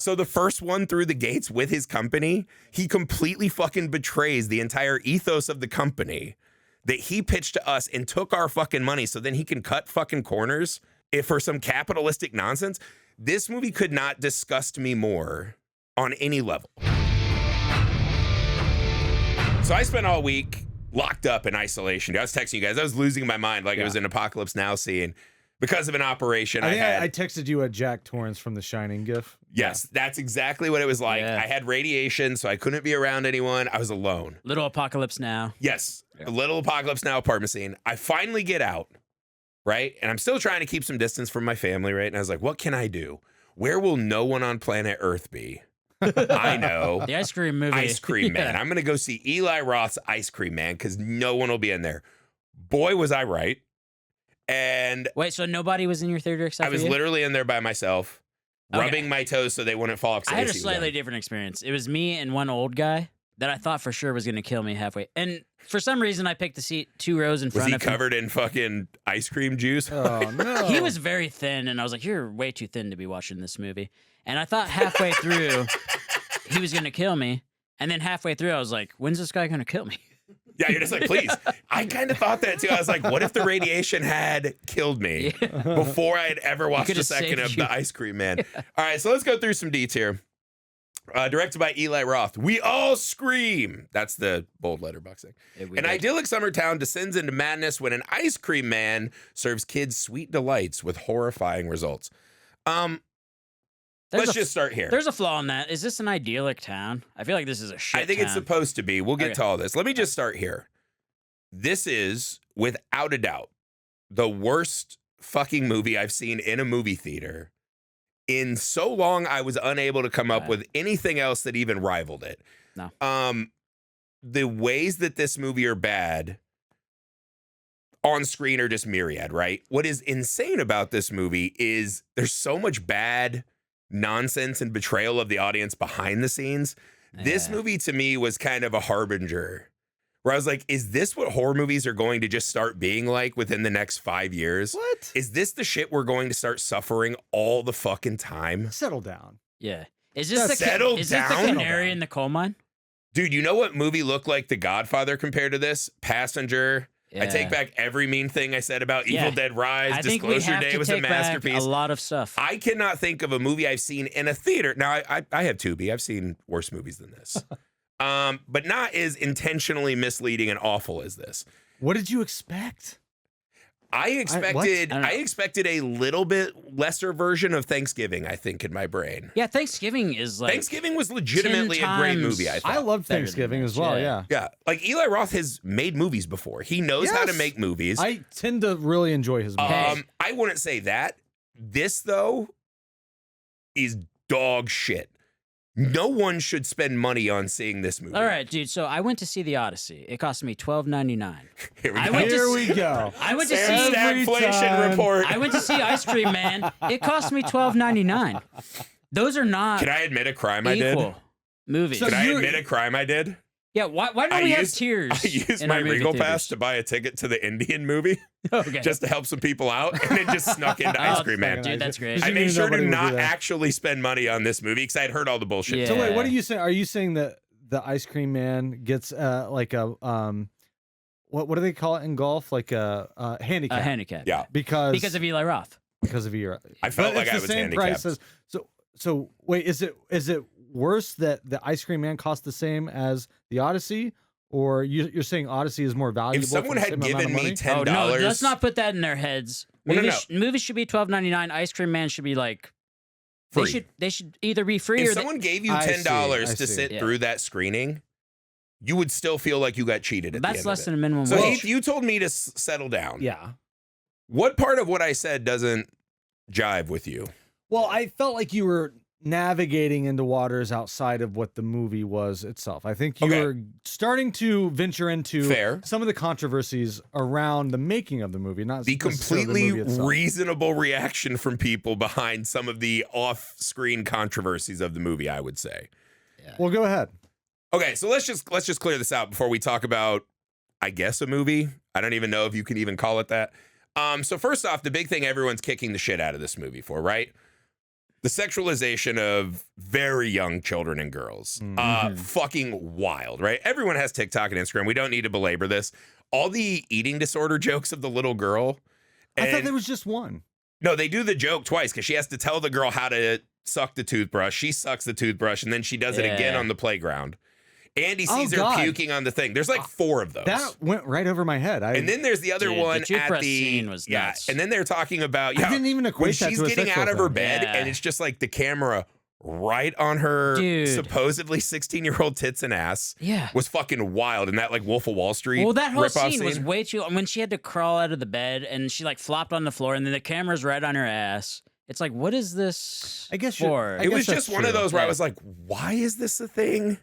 So the first one through the gates with his company, he completely fucking betrays the entire ethos of the company that he pitched to us and took our fucking money so then he can cut fucking corners for some capitalistic nonsense. This movie could not disgust me more on any level. So I spent all week locked up in isolation. I was texting you guys. I was losing my mind like it was an Apocalypse Now scene because of an operation I had. I texted you a Jack Torrance from The Shining gif. Yes, that's exactly what it was like. Yeah. I had radiation, so I couldn't be around anyone. I was alone. Little Apocalypse Now. Yes, a little Apocalypse Now apartment scene. I finally get out, right? And I'm still trying to keep some distance from my family, right? And I was like, what can I do? Where will no one on planet Earth be? I know. The Ice Cream movie. Ice Cream Man. I'm going to go see Eli Roth's Ice Cream Man because no one will be in there. Boy, was I right. And wait, so nobody was in your theater except I was for you? literally in there by myself, rubbing my toes so they wouldn't fall off. I had a slightly different experience. It was me and one old guy that I thought for sure was going to kill me halfway. And for some reason, I picked the seat 2 rows in front of him. Was he covered in fucking ice cream juice? Oh, no. He was very thin, and I was like, you're way too thin to be watching this movie. And I thought halfway through, he was going to kill me. And then halfway through, I was like, when's this guy going to kill me? Yeah, you're just like, please. I kind of thought that too. I was like, what if the radiation had killed me before I had ever watched a second of The Ice Cream Man? Yeah. All right, so let's go through some deets here. Directed by Eli Roth. We all scream. That's the bold letterboxing. An idyllic summer town descends into madness when an ice cream man serves kids sweet delights with horrifying results. Let's just start here. There's a flaw in that. Is this an idyllic town? I feel like this is a shit I think town. it's supposed to be. We'll get to all this. Let me just start here. This is, without a doubt, the worst fucking movie I've seen in a movie theater. In so long, I was unable to come up with anything else that even rivaled it. No. The ways that this movie are bad on screen are just myriad, right? What is insane about this movie is there's so much bad nonsense and betrayal of the audience behind the scenes. This movie to me was kind of a harbinger where I was like, is this what horror movies are going to just start being like within the next 5 years? What? Is this the shit we're going to start suffering all the fucking time? Settle down. Yeah. Is this the canary in the coal mine? Dude, you know what movie looked like The Godfather compared to this? Passenger. Yeah. I take back every mean thing I said about Evil Dead Rise. Disclosure Day was a masterpiece. A lot of stuff. I cannot think of a movie I've seen in a theater. Now, I have Tubi. I've seen worse movies than this. But not as intentionally misleading and awful as this. What did you expect? I expected a little bit lesser version of Thanksgiving, I think, in my brain. Yeah, Thanksgiving is like... Thanksgiving was legitimately a great movie, I thought. I love Thanksgiving as well, yeah. Yeah, like Eli Roth has made movies before. He knows how to make movies. I tend to really enjoy his movies. I wouldn't say that. This, though, is dog shit. No one should spend money on seeing this movie. All right, dude. So I went to see The Odyssey. It cost me $12.99. Here we go. I went to see Stagflation report. I went to see Ice Cream Man. It cost me $12.99. Those are not. Can I admit a crime I did? Movies. Can I admit a crime I did? Yeah, why don't we have tears? I used my Regal Pass to buy a ticket to the Indian movie just to help some people out, and it just snuck into Ice Cream Man. Dude, that's great. I made sure to not actually spend money on this movie because I had heard all the bullshit. Yeah. So wait, what are you saying? Are you saying that the Ice Cream Man gets like a what do they call it in golf? Like a handicap. A handicap. Yeah. Because of Eli Roth. Because of Eli. I felt like I was handicapped. So wait, is it worse that the Ice Cream Man costs the same as the Odyssey, or you're saying Odyssey is more valuable? If someone had given me $10, no, let's not put that in their heads. Movies should be $12.99. Ice Cream Man should be like free. They should either be free if or someone gave you $10 to sit through that screening, you would still feel like you got cheated. That's less than a minimum wage. So Heath, you told me to settle down. Yeah. What part of what I said doesn't jive with you? Well, I felt like you were navigating into waters outside of what the movie was itself. I think you were starting to venture into some of the controversies around the making of the movie, not the completely reasonable reaction from people behind some of the off-screen controversies of the movie, I would say. Yeah. Well, go ahead. Okay, so let's just clear this out before we talk about, I guess, a movie. I don't even know if you can even call it that. So first off, the big thing everyone's kicking the shit out of this movie for, right? The sexualization of very young children and girls. Fucking wild, right? Everyone has TikTok and Instagram. We don't need to belabor this. All the eating disorder jokes of the little girl. I thought there was just one. No, they do the joke twice because she has to tell the girl how to suck the toothbrush. She sucks the toothbrush, and then she does it again on the playground. Andy sees her puking on the thing. There's like 4 of those. That went right over my head. And then there's the other one the at the scene was nuts. And then they're talking about I didn't even equate when that she's to a getting sexual out of her thing. bed, and it's just like the camera right on her supposedly 16-year-old tits and ass. Was fucking wild. And that like Wolf of Wall Street. Well, that whole scene was way too. When she had to crawl out of the bed and she like flopped on the floor, and then the camera's right on her ass. It's like, what is this? I guess for? It was just one of those where I was like, why is this a thing?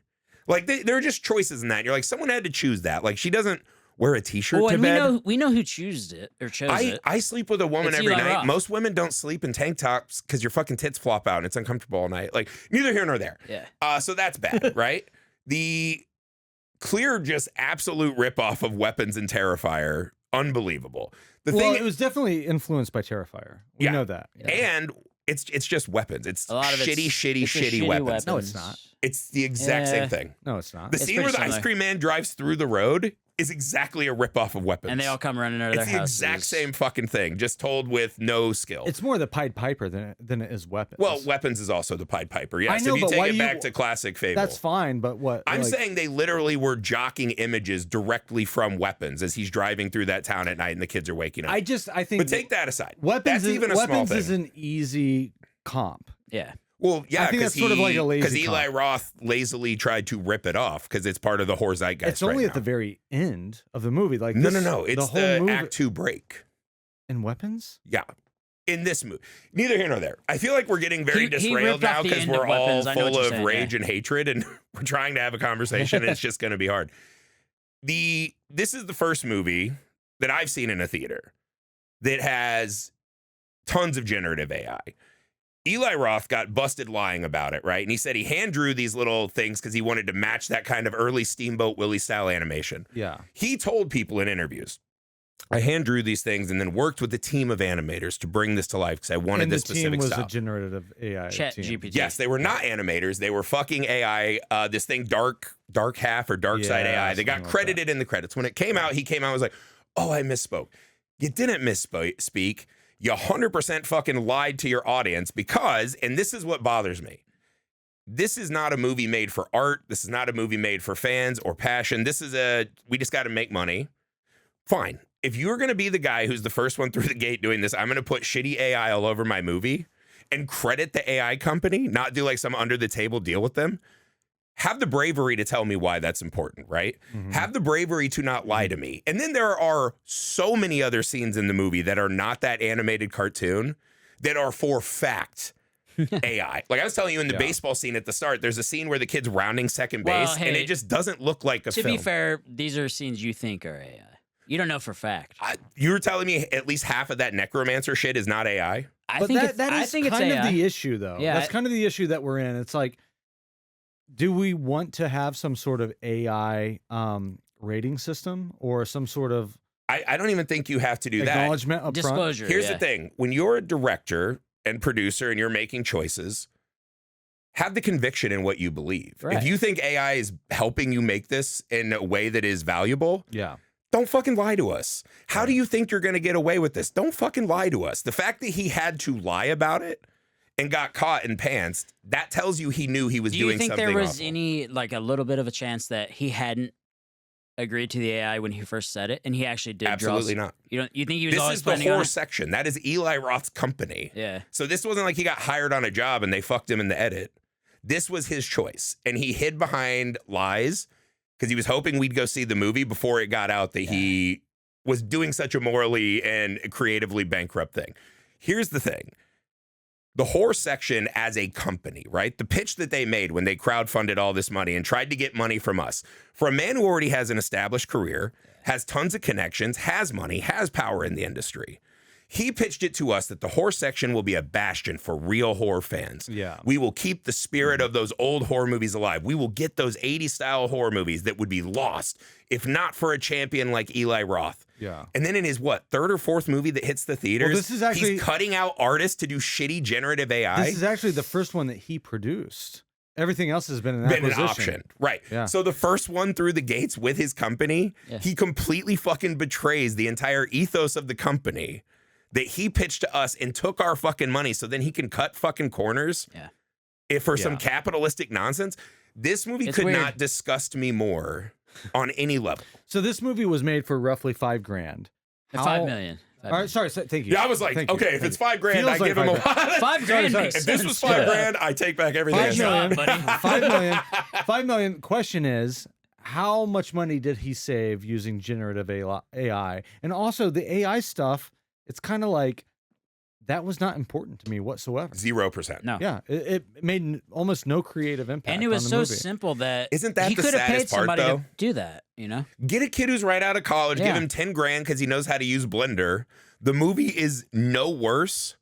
Like there are just choices in that. You're like, someone had to choose that. Like she doesn't wear a t-shirt to bed. We know who chose it. I sleep with a woman every night. Roth. Most women don't sleep in tank tops because your fucking tits flop out and it's uncomfortable all night. Like neither here nor there. Yeah. So that's bad, right? The clear, just absolute ripoff of Weapons and Terrifier, unbelievable. It was definitely influenced by Terrifier. We know that. Yeah. And it's just weapons. It's shitty weapons. No, it's not. It's the exact same thing. No, it's not. The scene where the ice cream man drives through the road is exactly a ripoff of Weapons. And they all come running out of their houses. It's the exact same fucking thing, just told with no skill. It's more the Pied Piper than it is Weapons. Well, Weapons is also the Pied Piper. Yes, I know, if you but take it back to classic Fable. That's fine, but what? I'm saying they literally were jocking images directly from Weapons as he's driving through that town at night and the kids are waking up. I think. But take that aside. Weapons Weapons is an easy comp. Yeah. Well, yeah, I think that's sort of like a lazy because Eli Roth lazily tried to rip it off because it's part of the horror zeitgeist. It's only at the very end of the movie. Like no. It's the movie, Act 2 break. In Weapons? Yeah. In this movie. Neither here nor there. I feel like we're getting very disrailed now because we're all full of rage and hatred and we're trying to have a conversation and it's just going to be hard. This is the first movie that I've seen in a theater that has tons of generative AI. Eli Roth got busted lying about it, right? And he said he hand drew these little things because he wanted to match that kind of early Steamboat Willie style animation. Yeah. He told people in interviews, I hand drew these things and then worked with a team of animators to bring this to life because I wanted this specific style. The team was a generative AI Chat team. GPT. Yes, they were not animators. They were fucking AI. This thing, Dark Half or Dark Side AI. They got credited in the credits. When it came out, he came out and was like, oh, I misspoke. You didn't misspeak. You 100% fucking lied to your audience because, and this is what bothers me, this is not a movie made for art. This is not a movie made for fans or passion. This is we just got to make money. Fine. If you're going to be the guy who's the first one through the gate doing this, I'm going to put shitty AI all over my movie and credit the AI company, not do like some under the table deal with them. Have the bravery to tell me why that's important, right? Mm-hmm. Have the bravery to not lie to me. And then there are so many other scenes in the movie that are not that animated cartoon that are for fact AI. Like I was telling you in the baseball scene at the start, there's a scene where the kid's rounding second base and it just doesn't look like a film. To be fair, these are scenes you think are AI. You don't know for fact. You were telling me at least half of that necromancer shit is not AI? I think it's kind of the issue, though. Yeah, that's kind of the issue that we're in. It's like, do we want to have some sort of AI rating system or some sort of I don't even think you have to do that. Acknowledgement up disclosure. Here's the thing. When you're a director and producer and you're making choices, have the conviction in what you believe. Right. If you think AI is helping you make this in a way that is valuable, don't fucking lie to us. How do you think you're going to get away with this? Don't fucking lie to us. The fact that he had to lie about it and got caught and pantsed, that tells you he knew he was doing something awful. Do you think there was any, like a little bit of a chance that he hadn't agreed to the AI when he first said it and he actually did? Absolutely not. You think he was always planning on it? This is the horror section. That is Eli Roth's company. Yeah. So this wasn't like he got hired on a job and they fucked him in the edit. This was his choice. And he hid behind lies because he was hoping we'd go see the movie before it got out that he was doing such a morally and creatively bankrupt thing. Here's the thing. The horror section as a company, right? The pitch that they made when they crowdfunded all this money and tried to get money from us, for a man who already has an established career, has tons of connections, has money, has power in the industry. He pitched it to us that the horror section will be a bastion for real horror fans. Yeah. We will keep the spirit of those old horror movies alive. We will get those 80s style horror movies that would be lost if not for a champion like Eli Roth. Yeah. And then in his, third or fourth movie that hits the theaters, this is actually, he's cutting out artists to do shitty generative AI. This is actually the first one that he produced. Everything else has been an acquisition. An option. Right. Yeah. So the first one through the gates with his company, he completely fucking betrays the entire ethos of the company that he pitched to us and took our fucking money so then he can cut fucking corners for some capitalistic nonsense. This movie could not disgust me more on any level. So this movie was made for roughly $5,000. $5 million. All right, sorry, thank you. Yeah, I was like, okay, if it's $5,000, I give him a $5,000. If this was $5,000, I take back everything. $5 million. Question is, how much money did he save using generative AI? And also the AI stuff, it's kind of like, that was not important to me whatsoever. 0%. No. Yeah, it made almost no creative impact. And it was on the so movie. simple that isn't that he the could have paid saddest part, somebody though? to do that, you know? Get a kid who's right out of college, give him $10,000 because he knows how to use Blender. The movie is no worse.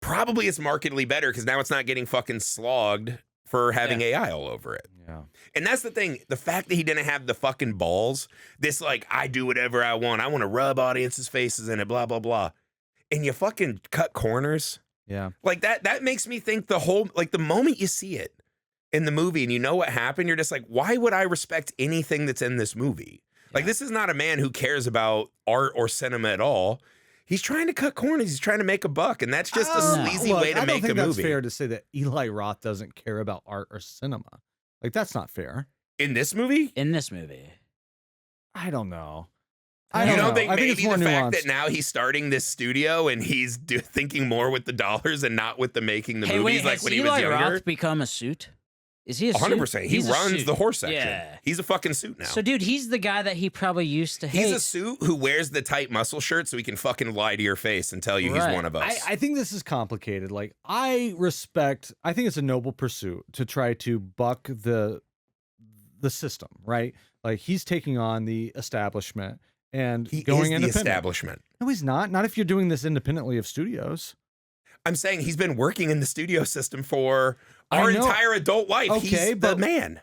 Probably it's markedly better because now it's not getting fucking slogged for having AI all over it. Yeah. And that's the thing. The fact that he didn't have the fucking balls, this like, I do whatever I want. I want to rub audiences' faces in it, blah, blah, blah. And you fucking cut corners. Yeah. Like that makes me think the whole, like the moment you see it in the movie and you know what happened, you're just like, why would I respect anything that's in this movie? Like, this is not a man who cares about art or cinema at all. He's trying to cut corners. He's trying to make a buck. And that's just a sleazy way to make a movie. I don't think that's fair to say that Eli Roth doesn't care about art or cinema. Like, that's not fair. In this movie? In this movie. I don't know. You don't think maybe it's more the fact nuanced. that now he's starting this studio and he's thinking more with the dollars and not with the making the movies wait, like when he was younger? Roth become a suit? Is he a suit? 100%. He runs the horse section. Yeah. He's a fucking suit now. So, dude, he's the guy that he probably used to hate. He's a suit who wears the tight muscle shirt so he can fucking lie to your face and tell you he's one of us. I think this is complicated. Like, I think it's a noble pursuit to try to buck the system, right? Like, he's taking on the establishment and going independent. The establishment. No, he's not. Not if you're doing this independently of studios. I'm saying he's been working in the studio system for our entire adult life. Okay, he's the man.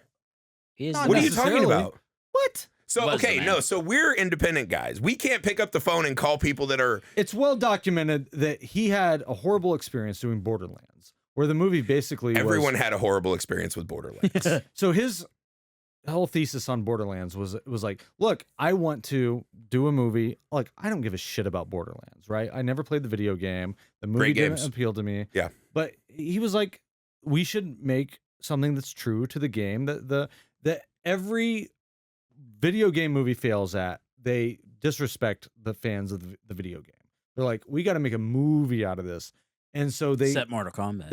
What are you talking about? What? So, so we're independent guys. We can't pick up the phone and call people that are... It's well documented that he had a horrible experience doing Borderlands, where the movie basically Everyone had a horrible experience with Borderlands. So his whole thesis on Borderlands was like, look, I want to do a movie. Like, I don't give a shit about Borderlands, right? I never played the video game. The movie didn't appeal to me. Yeah. But he was like, we should make something that's true to the game that every video game movie fails at. They disrespect the fans of the video game. They're like, we got to make a movie out of this. And so they set Mortal Kombat.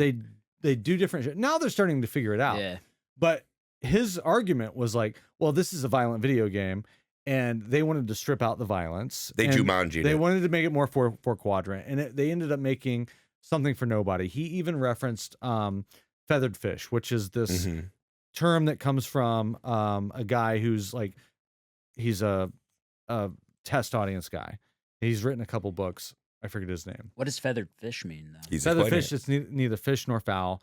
They do different shit. Now they're starting to figure it out. Yeah. But his argument was like, well, this is a violent video game, and they wanted to strip out the violence. They Jumanji'd They it. wanted to make it more four quadrant, and they ended up making something for nobody. He even referenced feathered fish, which is this term that comes from a guy who's like, he's a test audience guy. He's written a couple books. I forget his name. What does feathered fish mean, though? Feathered fish, it's neither fish nor fowl.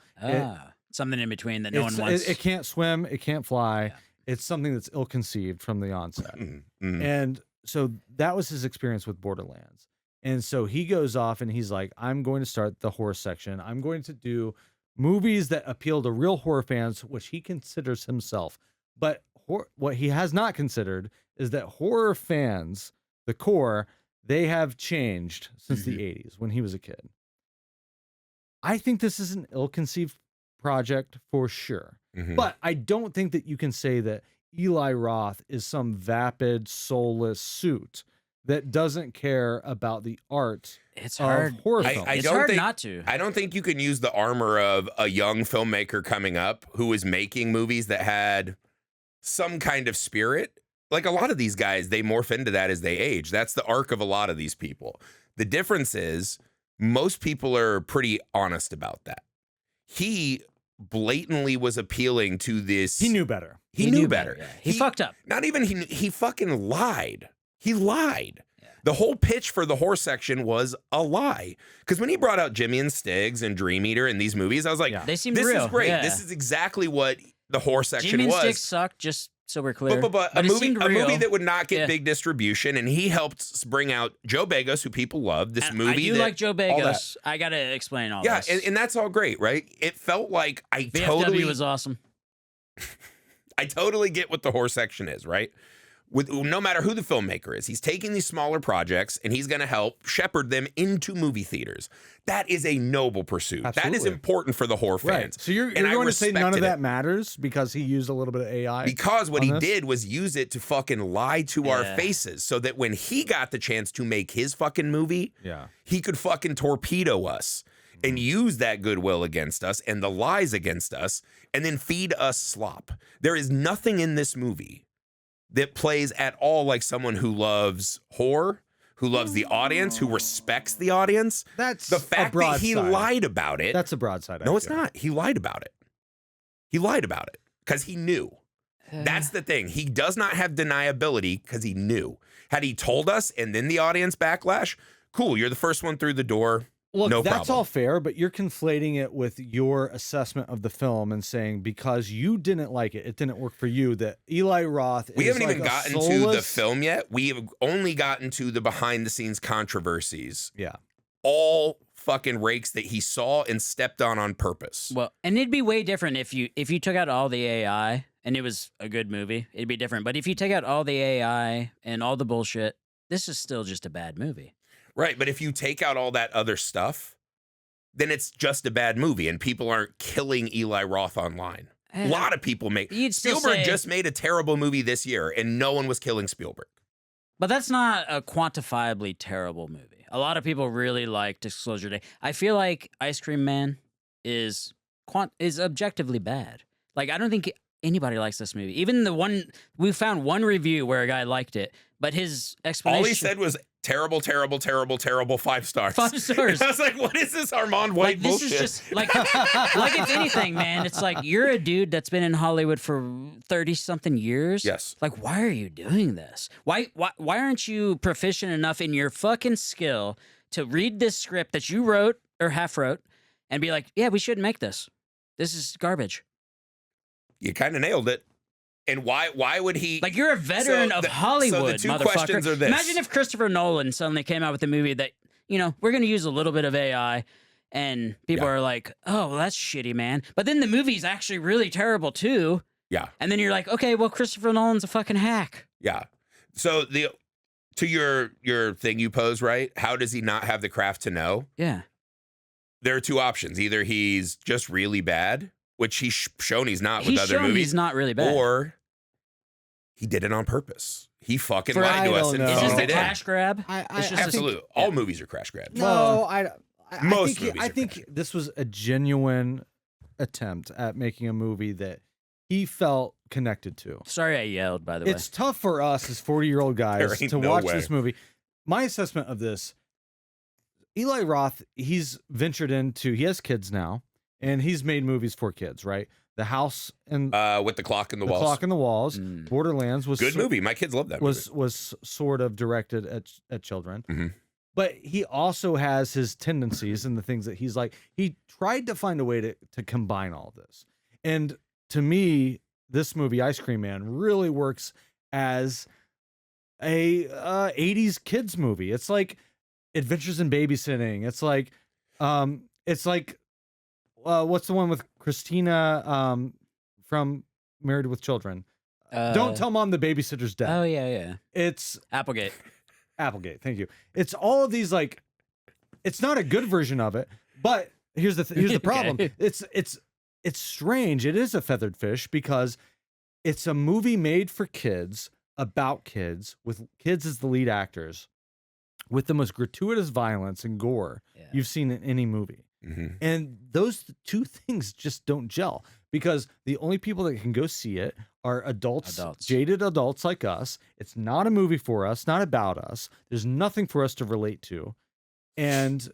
Something in between that no one wants. It can't swim. It can't fly. Yeah. It's something that's ill-conceived from the onset. And so that was his experience with Borderlands. And so he goes off and he's like, I'm going to start the horror section. I'm going to do movies that appeal to real horror fans, which he considers himself. But what he has not considered is that horror fans, the core, they have changed since the 80s when he was a kid. I think this is an ill-conceived project for sure. But I don't think that you can say that Eli Roth is some vapid, soulless suit that doesn't care about the art It's hard. horror films. It's hard not to. I don't think you can use the armor of a young filmmaker coming up who is making movies that had some kind of spirit. Like a lot of these guys, they morph into that as they age. That's the arc of a lot of these people. The difference is most people are pretty honest about that. He blatantly was appealing to this. He knew better. He knew better. Yeah. He fucked up. Not even he fucking lied. He lied. Yeah. The whole pitch for the horror section was a lie. Because when he brought out Jimmy and Stiggs and Dream Eater and these movies, I was like, they seem this real. is great. Yeah. This is exactly what the horror section Jimmy and was. Stiggs sucked, just so we're clear. But a movie that would not get big distribution, and he helped bring out Joe Begos, who people love. This movie, I do like Joe Begos. I gotta explain all this. Yeah, and that's all great, right? It felt like VFW was awesome. I totally get what the horror section is, right? With no matter who the filmmaker is, he's taking these smaller projects and he's going to help shepherd them into movie theaters. That is a noble pursuit. Absolutely. That is important for the horror fans. Right. So you're going to say none of that matters because he used a little bit of AI? Because what he did was use it to fucking lie to our faces so that when he got the chance to make his fucking movie, he could fucking torpedo us and use that goodwill against us and the lies against us and then feed us slop. There is nothing in this movie that plays at all like someone who loves horror, who loves the audience, who respects the audience. That's the fact that he lied about it. That's a broadside. No, it's not. He lied about it. He lied about it because he knew. That's the thing. He does not have deniability because he knew. Had he told us and then the audience backlash, cool, you're the first one through the door. Look, no that's problem. all fair, but you're conflating it with your assessment of the film and saying because you didn't like it, it didn't work for you, that Eli Roth We is haven't like even gotten to the film yet. We have only gotten to the behind-the-scenes controversies. Yeah. All fucking rakes that he saw and stepped on purpose. Well, and it'd be way different if you took out all the AI and it was a good movie. It'd be different. But if you take out all the AI and all the bullshit, this is still just a bad movie. Right, but if you take out all that other stuff, then it's just a bad movie, and people aren't killing Eli Roth online. A lot of people make... Spielberg just made a terrible movie this year, and no one was killing Spielberg. But that's not a quantifiably terrible movie. A lot of people really like Disclosure Day. I feel like Ice Cream Man is objectively bad. Like, I don't think anybody likes this movie. Even the one... We found one review where a guy liked it, but his explanation... All he said was... Terrible, 5 stars. 5 stars. I was like, what is this Armand White bullshit? This is just like if anything, man, it's like you're a dude that's been in Hollywood for 30-something years. Yes. Like, why are you doing this? Why aren't you proficient enough in your fucking skill to read this script that you wrote or half wrote and be like, yeah, we shouldn't make this. This is garbage. You kind of nailed it. And why would he... Like, you're a veteran of Hollywood, so the two motherfucker. questions are this. Imagine if Christopher Nolan suddenly came out with a movie that, we're going to use a little bit of AI, and people are like, oh, well, that's shitty, man. But then the movie's actually really terrible, too. Yeah. And then you're like, okay, well, Christopher Nolan's a fucking hack. Yeah. So to your thing you pose, right? How does he not have the craft to know? Yeah. There are two options. Either he's just really bad, which he's shown he's not with other movies. He's not really bad. Or he did it on purpose. He fucking lied to us and Is phoned this a it in. cash grab? Absolutely. All movies are crash grabs. No, I think this was a genuine attempt at making a movie that he felt connected to. Sorry I yelled, by the way. It's tough for us as 40-year-old guys to watch this movie. My assessment of this, Eli Roth, he's ventured into, he has kids now, and he's made movies for kids, right? The House and with the Clock in the Walls. The Clock in the Walls. Borderlands was good movie. My kids love that movie. Was sort of directed at children. Mm-hmm. But he also has his tendencies and the things that he's like. He tried to find a way to combine all this. And to me, this movie, Ice Cream Man, really works as a 80s kids movie. It's like Adventures in Babysitting. It's like what's the one with Christina from Married with Children? Don't Tell Mom the Babysitter's Dead. Oh, yeah. It's Applegate. Thank you. It's all of these, like, it's not a good version of it, but here's the problem. Okay. It's strange. It is a feathered fish because it's a movie made for kids, about kids, with kids as the lead actors, with the most gratuitous violence and gore you've seen in any movie. Mm-hmm. And those two things just don't gel because the only people that can go see it are adults, jaded adults like us. It's not a movie for us, not about us. There's nothing for us to relate to. And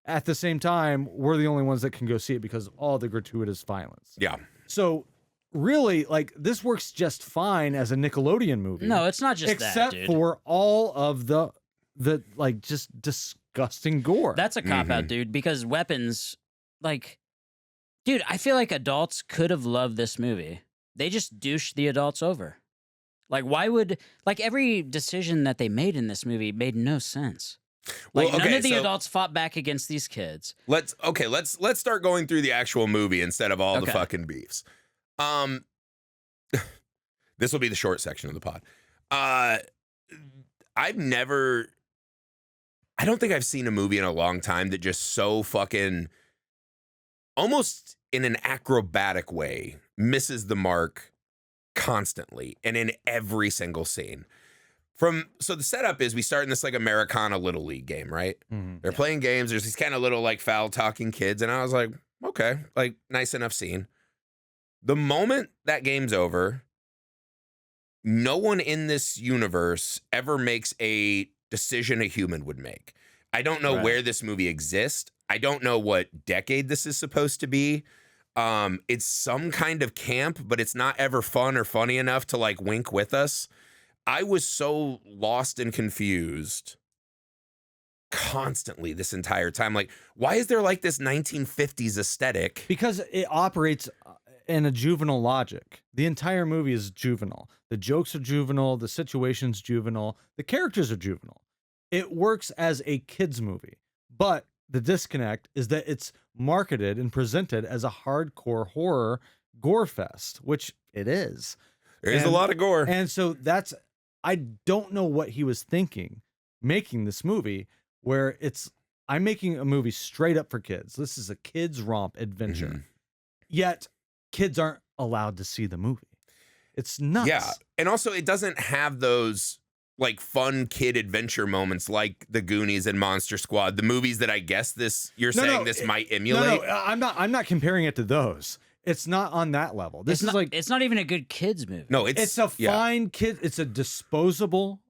at the same time, we're the only ones that can go see it because of all the gratuitous violence. Yeah. So really, like, this works just fine as a Nickelodeon movie. No, it's not just except that, dude. for all of the the just disgusting gore. That's a cop out, dude, because weapons, dude, I feel like adults could have loved this movie. They just douched the adults over. Why would, every decision that they made in this movie made no sense. None of the adults fought back against these kids. Let's start going through the actual movie instead of all the fucking beefs. This will be the short section of the pod. I don't think I've seen a movie in a long time that just so fucking, almost in an acrobatic way, misses the mark constantly and in every single scene. So the setup is we start in this Americana Little League game, right? They're playing games. There's these kind of little foul talking kids. And I was like, okay, nice enough scene. The moment that game's over, no one in this universe ever makes a decision a human would make. I don't know where this movie exists. I don't know what decade this is supposed to be. It's some kind of camp, but it's not ever fun or funny enough to wink with us. I was so lost and confused constantly this entire time. Why is there this 1950s aesthetic? Because it operates in a juvenile logic. The entire movie is juvenile. The jokes are juvenile. The situation's juvenile. The characters are juvenile. It works as a kid's movie. But the disconnect is that it's marketed and presented as a hardcore horror gore fest, which it is. There is a lot of gore. And so I don't know what he was thinking making this movie, where I'm making a movie straight up for kids. This is a kids romp adventure. Yet kids aren't allowed to see the movie. It's nuts. Yeah. And also it doesn't have those fun kid adventure moments like The Goonies and Monster Squad, the movies that I guess this might emulate. No, I'm not comparing it to those. It's not on that level. It's not even a good kids movie. No, it's a fine kid. It's a disposable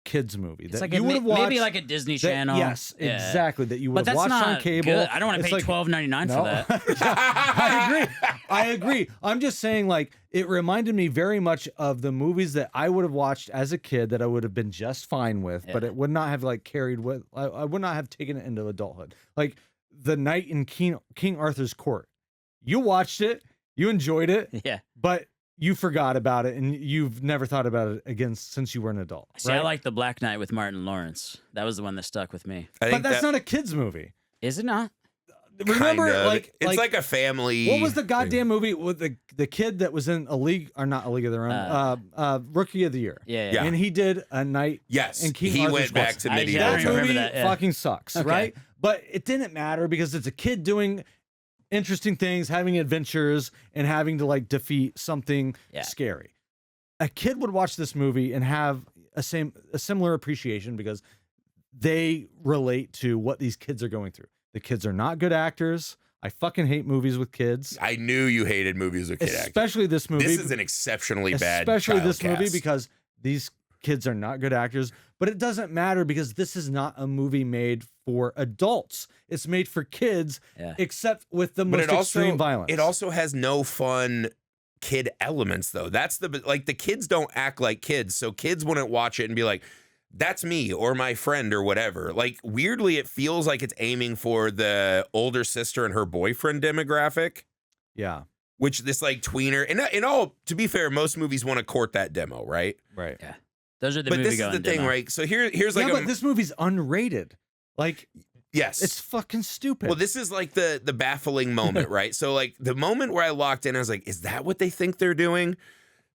kids movie that you would have watched. Maybe a Disney Channel. Yes, exactly. That you would have watched on cable. Good. I don't want to pay $12.99 for that. I agree. I'm just saying, it reminded me very much of the movies that I would have watched as a kid that I would have been just fine with, but it would not have carried with. I would not have taken it into adulthood. The Night in King Arthur's Court. You watched it, you enjoyed it, but you forgot about it, and you've never thought about it again since you were an adult. See, I like The Black Knight with Martin Lawrence. That was the one that stuck with me. But that's not a kid's movie. Is it not? Remember, it's like a family. What was the goddamn movie with the kid that was in not a League of Their Own, Rookie of the Year? Yeah. And he did a night. Yes, in King he Arthur's went back to medieval. That movie fucking sucks, right? But it didn't matter because it's a kid doing interesting things, having adventures, and having to defeat something scary. A kid would watch this movie and have a similar appreciation because they relate to what these kids are going through. The kids are not good actors. I fucking hate movies with kids. I knew you hated movies with kids. Especially this movie. This is an exceptionally bad Especially this child movie cast. because these kids are not good actors. But it doesn't matter because this is not a movie made for adults. It's made for kids, except with the most extreme violence. It also has no fun kid elements, though. That's the kids don't act like kids, so kids wouldn't watch it and be like, that's me or my friend or whatever. Weirdly, it feels like it's aiming for the older sister and her boyfriend demographic. Yeah. Which this tweener, and all, to be fair, most movies want to court that demo, right? Right. Yeah. Those are the But movie this is the thing, demo. right? So here's but this movie's unrated. Yes. It's fucking stupid. Well, this is the baffling moment, right? So the moment where I locked in, I was like, is that what they think they're doing?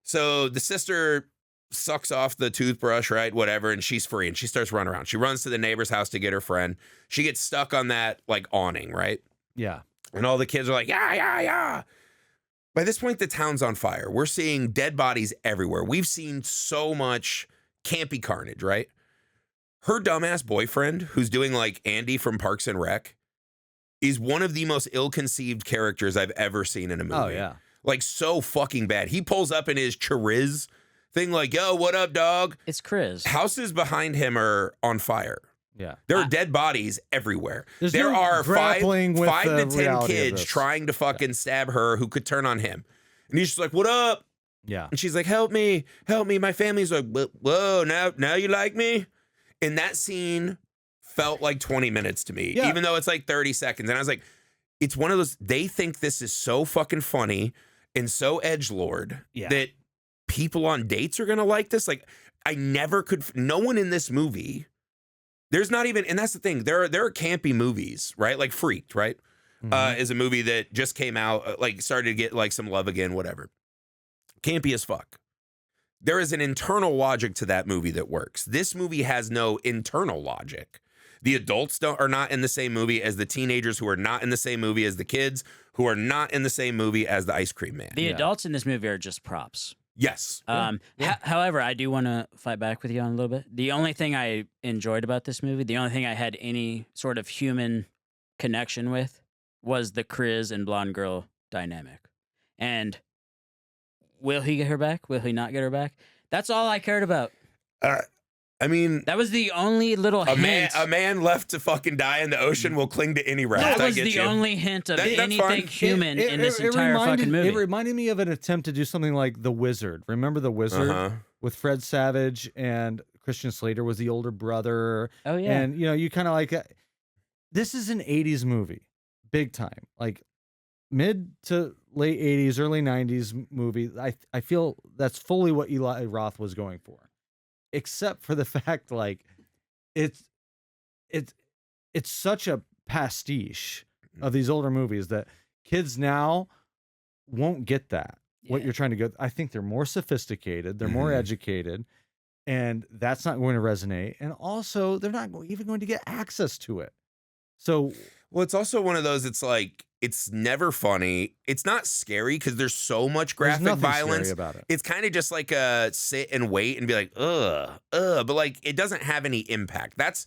So the sister sucks off the toothbrush, right? Whatever, and she's free and she starts running around. She runs to the neighbor's house to get her friend. She gets stuck on that awning, right? Yeah. And all the kids are like, yeah. By this point, the town's on fire. We're seeing dead bodies everywhere. We've seen so much campy carnage, right? Her dumbass boyfriend, who's doing Andy from Parks and Rec, is one of the most ill-conceived characters I've ever seen in a movie. Oh, yeah. So fucking bad. He pulls up in his chariz thing yo, what up, dog? It's Chris. Houses behind him are on fire. Yeah. There are dead bodies everywhere. There are five to 10 kids of trying to fucking stab her who could turn on him. And he's just like, what up? Yeah. And she's like, help me. My family's like, whoa, now you like me? And that scene felt like 20 minutes to me, even though it's like 30 seconds. And I was like, it's one of those, they think this is so fucking funny and so edgelord that people on dates are going to like this. Like, I never could, no one in this movie, there's not even, and that's the thing, there are campy movies, right? Like Freaked, right? Is a movie that just came out, like started to get like some love again, whatever. Campy as fuck. There is an internal logic to that movie that works. This movie has no internal logic. The adults are not in the same movie as the teenagers, who are not in the same movie as the kids, who are not in the same movie as the ice cream man. The adults in this movie are just props. Yes. However, I do want to fight back with you on a little bit. The only thing I enjoyed about this movie, the only thing I had any sort of human connection with, was the Chris and blonde girl dynamic. And will he get her back? Will he not get her back? That's all I cared about. I mean, that was the only little hint. A man left to fucking die in the ocean will cling to any raft. That was the only hint of anything human in this entire fucking movie. It reminded me of an attempt to do something like The Wizard. Remember The Wizard with Fred Savage, and Christian Slater was the older brother. Oh yeah. And you kind of like, this is an 80s movie, big time. Like mid to late 80s, early 90s movie. I feel that's fully what Eli Roth was going for. Except for the fact, like, it's such a pastiche of these older movies that kids now won't get that. What you're trying to get, I think they're more sophisticated, they're more educated, and that's not going to resonate. And also, they're not even going to get access to it. So, well, it's also one of those. It's like, it's never funny. It's not scary because there's so much graphic violence about it. It's kind of just like a sit and wait and be like, but like it doesn't have any impact. That's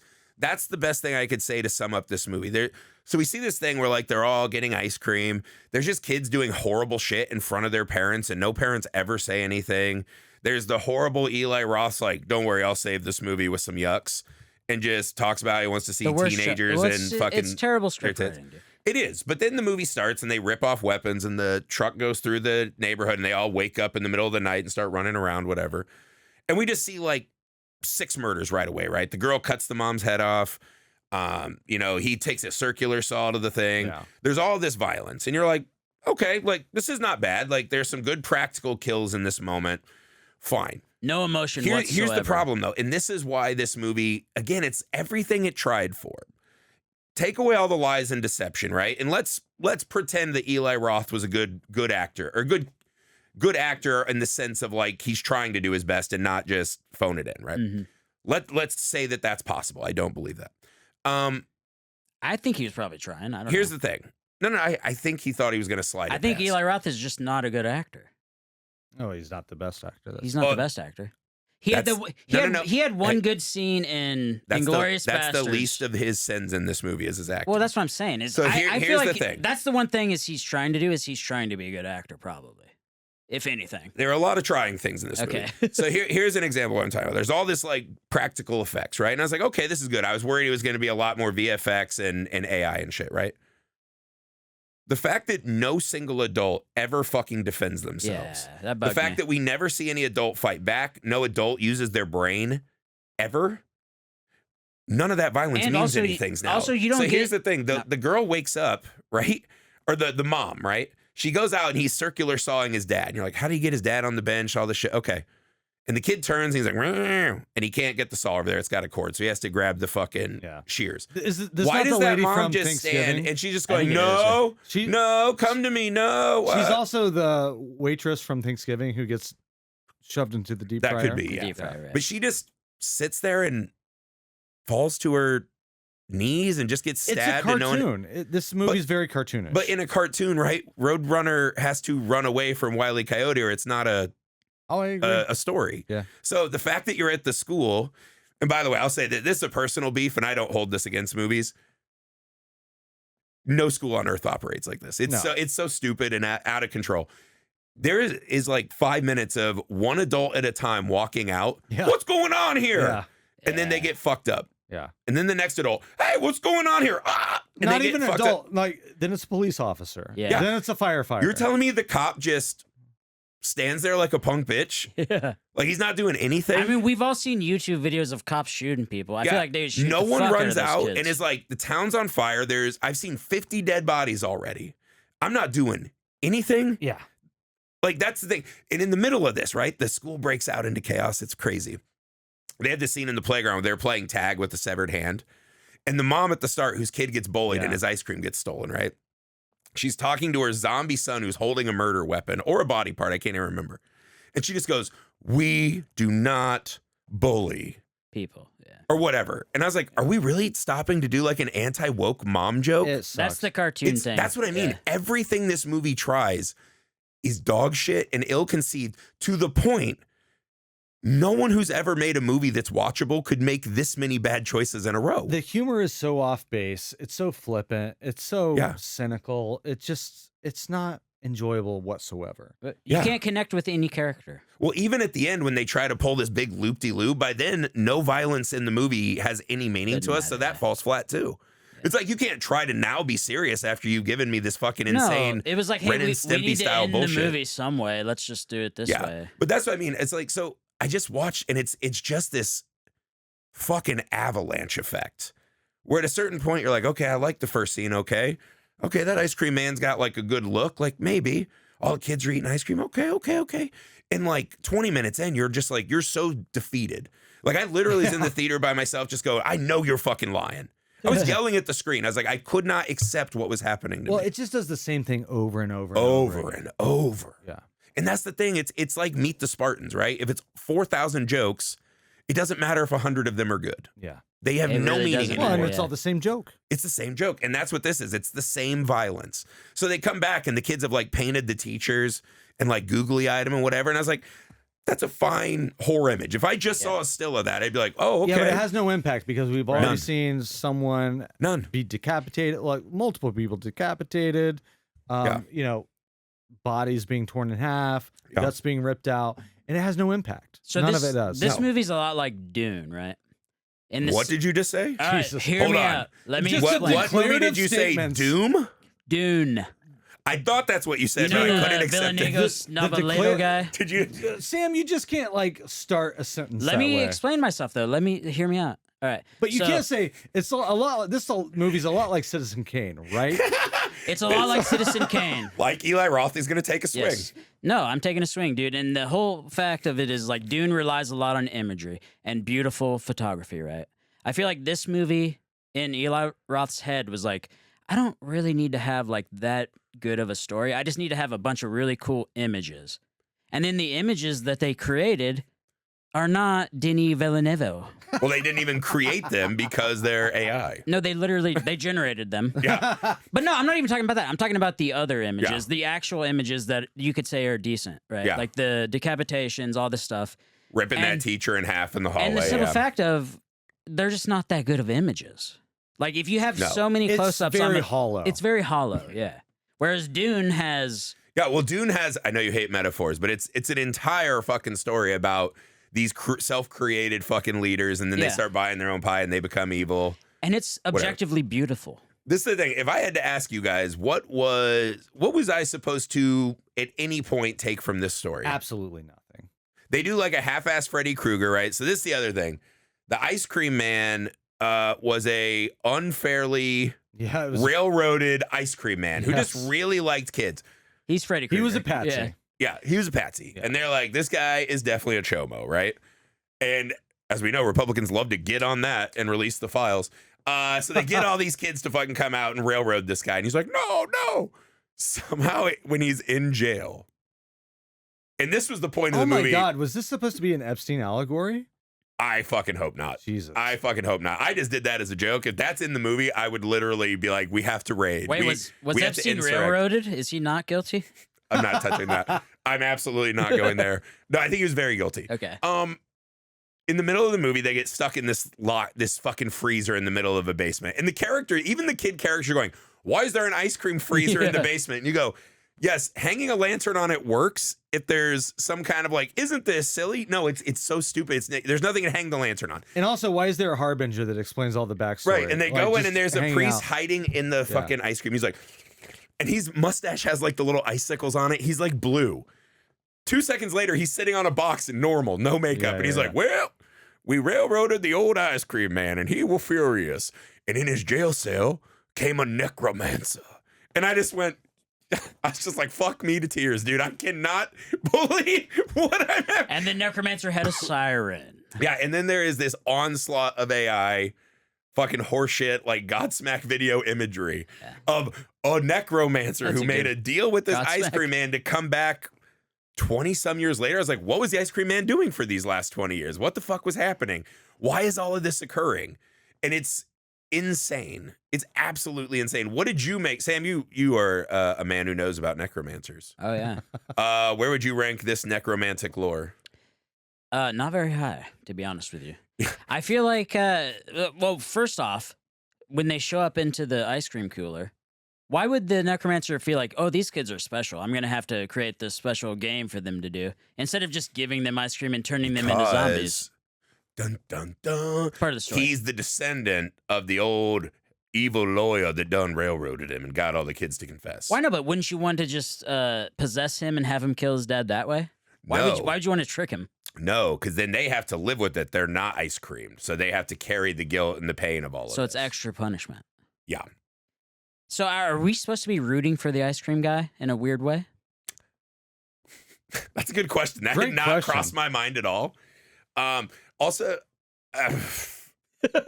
the best thing I could say to sum up this movie. So we see this thing where like they're all getting ice cream. There's just kids doing horrible shit in front of their parents, and no parents ever say anything. There's the horrible Eli Roth's like, don't worry, I'll save this movie with some yucks, and just talks about how he wants to see teenagers and fucking. It's terrible script writing, dude. It is, but then the movie starts and they rip off weapons and the truck goes through the neighborhood and they all wake up in the middle of the night and start running around, whatever. And we just see like 6 murders right away, right? The girl cuts the mom's head off. He takes a circular saw to the thing. Yeah. There's all this violence. And you're like, okay, like this is not bad. Like there's some good practical kills in this moment. Fine. No emotion whatsoever. Here's the problem though. And this is why this movie, again, it's everything it tried for. Take away all the lies and deception, right? And let's pretend that Eli Roth was a good actor, or good actor in the sense of like he's trying to do his best and not just phone it in, right? Mm-hmm. Let's say that that's possible. I don't believe that. I think he was probably trying. I don't know. Here's the thing. No, I think he thought he was going to slide. I think Eli Roth is just not a good actor. No, he's not the best actor. He's not the best actor. He had one good scene in Inglourious Basterds. That's the least of his sins in this movie is his acting. Well, that's what I'm saying. So I feel like the thing. That's the one thing he's trying to do is he's trying to be a good actor, probably, if anything. There are a lot of trying things in this movie. So here's an example of what I'm talking about. There's all this like practical effects, right? And I was like, okay, this is good. I was worried it was going to be a lot more VFX and AI and shit, right? The fact that no single adult ever fucking defends themselves. Yeah, that bugged the fact me. that we never see any adult fight back, no adult uses their brain ever. None of that violence means anything now. Also, you don't get... here's the thing. The girl wakes up, right? Or the mom, right? She goes out and he's circular sawing his dad. And you're like, how do you get his dad on the bench? All this shit. Okay. And the kid turns and he's like, "Meow," and he can't get the saw over there. It's got a cord. So he has to grab the fucking shears. Why does that mom just stand and she's just going, no, come to me, no. She's also the waitress from Thanksgiving who gets shoved into the deep fryer. That could be, yeah. Fryer, but she just sits there and falls to her knees and just gets stabbed. It's a cartoon. This movie's very cartoonish. But in a cartoon, right, Roadrunner has to run away from Wile E. Coyote or it's not a story. Yeah. So the fact that you're at the school, and by the way, I'll say that this is a personal beef, and I don't hold this against movies. No school on earth operates like this. It's so stupid and out of control. There is like 5 minutes of one adult at a time walking out. Yeah. What's going on here? Yeah. And then they get fucked up. Yeah. And then the next adult, hey, what's going on here? And not even an adult. Like then it's a police officer. Yeah. Then it's a firefighter. You're telling me the cop just stands there like a punk bitch. Yeah. Like he's not doing anything. I mean, we've all seen YouTube videos of cops shooting people. I feel like they shoot no the one fuck runs out, out kids. and is like, the town's on fire. I've seen 50 dead bodies already. I'm not doing anything. Yeah. Like that's the thing. And in the middle of this, right, the school breaks out into chaos. It's crazy. They had this scene in the playground where they're playing tag with the severed hand. And the mom at the start, whose kid gets bullied and his ice cream gets stolen, right? She's talking to her zombie son who's holding a murder weapon or a body part. I can't even remember. And she just goes, "We do not bully people." Yeah. Or whatever. And I was like, are we really stopping to do like an anti-woke mom joke? That's the cartoon thing. That's what I mean. Yeah. Everything this movie tries is dog shit and ill-conceived to the point no one who's ever made a movie that's watchable could make this many bad choices in a row. The humor is so off base. It's so flippant. It's so cynical. It's not enjoyable whatsoever. But you can't connect with any character. Well, even at the end when they try to pull this big loop-de-loop, by then no violence in the movie has any meaning to us, so that falls flat too. It's like you can't try to now be serious after you've given me this fucking insane. It was like, hey, Ren and we Stimpy need to style end bullshit. the movie some way. Let's just do it this way. But that's what I mean. It's like, so I just watched, and it's just this fucking avalanche effect where at a certain point you're like, okay, I like the first scene. Okay, that ice cream man's got like a good look. Like maybe all the kids are eating ice cream. Okay. And like 20 minutes in, you're just like, you're so defeated. Like I literally was in the theater by myself just going, I know you're fucking lying. I was yelling at the screen. I was like, I could not accept what was happening to me. Well, it just does the same thing over and over and over. Yeah. And that's the thing. It's like Meet the Spartans, right? If it's 4,000 jokes, it doesn't matter if 100 of them are good. Yeah. They have no meaning anymore. Well, and it's all the same joke. It's the same joke. And that's what this is. It's the same violence. So they come back and the kids have like painted the teachers and like googly-eyed them and whatever. And I was like, that's a fine horror image. If I just saw a still of that, I'd be like, oh, okay. Yeah, but it has no impact because we've already seen someone be decapitated, like multiple people decapitated, you know, bodies being torn in half, guts being ripped out, and it has no impact. So None of it does. This movie's a lot like Dune, right? What did you just say? All right, hear me out. Let me explain. What movie did you say? Doom? Dune. I thought that's what you said, but I couldn't accept it. Navajo guy. Did you? Sam, you just can't like start a sentence. Let me explain myself though. Let me hear me out. All right. But you can't say it's a lot. This movie's a lot like Citizen Kane, right? It's a lot like Citizen Kane. Like Eli Roth is going to take a swing. Yes. No, I'm taking a swing, dude. And the whole fact of it is like Dune relies a lot on imagery and beautiful photography, right? I feel like this movie in Eli Roth's head was like, I don't really need to have like that good of a story. I just need to have a bunch of really cool images. And then the images that they created are not Denis Villeneuve. Well, they didn't even create them because they're AI. No, they generated them. Yeah. But no, I'm not even talking about that. I'm talking about the other images, the actual images that you could say are decent, right? Yeah. Like the decapitations, all this stuff. Ripping that teacher in half in the hallway. And the simple fact of they're just not that good of images. Like if you have so many close-ups, it's very hollow. It's very hollow, yeah. Whereas Dune has... Yeah, well, Dune has... I know you hate metaphors, but it's an entire fucking story about these self-created fucking leaders, and then they start buying their own pie, and they become evil. And it's objectively beautiful. This is the thing. If I had to ask you guys, what was I supposed to, at any point, take from this story? Absolutely nothing. They do like a half-assed Freddy Krueger, right? So this is the other thing. The ice cream man was a unfairly... Yeah, railroaded ice cream man who just really liked kids. He's Freddy Krueger. He was a patsy. Yeah, he was a patsy. Yeah. And they're like, this guy is definitely a chomo, right? And as we know, Republicans love to get on that and release the files. So they get all these kids to fucking come out and railroad this guy. And he's like, no. Somehow when he's in jail. And this was the point of the movie. Oh my God, was this supposed to be an Epstein allegory? I fucking hope not. Jesus. I fucking hope not. I just did that as a joke. If that's in the movie, I would literally be like, we have to raid. Wait, was Epstein railroaded? Is he not guilty? I'm not touching that. I'm absolutely not going there. No, I think he was very guilty. Okay. In the middle of the movie, they get stuck in this fucking freezer in the middle of a basement. And the character, even the kid character going, why is there an ice cream freezer in the basement? And you go, yes, hanging a lantern on it works if there's some kind of like, isn't this silly? No, it's so stupid. There's nothing to hang the lantern on. And also, why is there a harbinger that explains all the backstory? Right, and they go in and there's a priest hiding in the fucking ice cream. He's like, and his mustache has like the little icicles on it. He's like blue. 2 seconds later, he's sitting on a box in normal, no makeup. And he's like, well, we railroaded the old ice cream man and he was furious. And in his jail cell came a necromancer. And I just went, I was just like, fuck me to tears, dude. I cannot believe what I'm having. And the necromancer had a siren. Yeah, and then there is this onslaught of AI, fucking horseshit, like Godsmack video imagery of a necromancer who made a deal with this ice cream man to come back 20-some years later. I was like, what was the ice cream man doing for these last 20 years? What the fuck was happening? Why is all of this occurring? And it's insane. It's absolutely insane. What did you make? Sam, you are a man who knows about necromancers. Oh, yeah. Where would you rank this necromantic lore? Not very high, to be honest with you. I feel like, well, first off, when they show up into the ice cream cooler, why would the necromancer feel like, oh, these kids are special? I'm going to have to create this special game for them to do, instead of just giving them ice cream and turning them into zombies. Dun, dun, dun. Part of the story. He's the descendant of the old evil lawyer that done railroaded him and got all the kids to confess. Why not? But wouldn't you want to just possess him and have him kill his dad that way? Why would you want to trick him? No, because then they have to live with it. They're not ice creamed, so they have to carry the guilt and the pain of all of it. So it's extra punishment. Yeah. So are we supposed to be rooting for the ice cream guy in a weird way? That's a good question. That did not cross my mind at all. Also,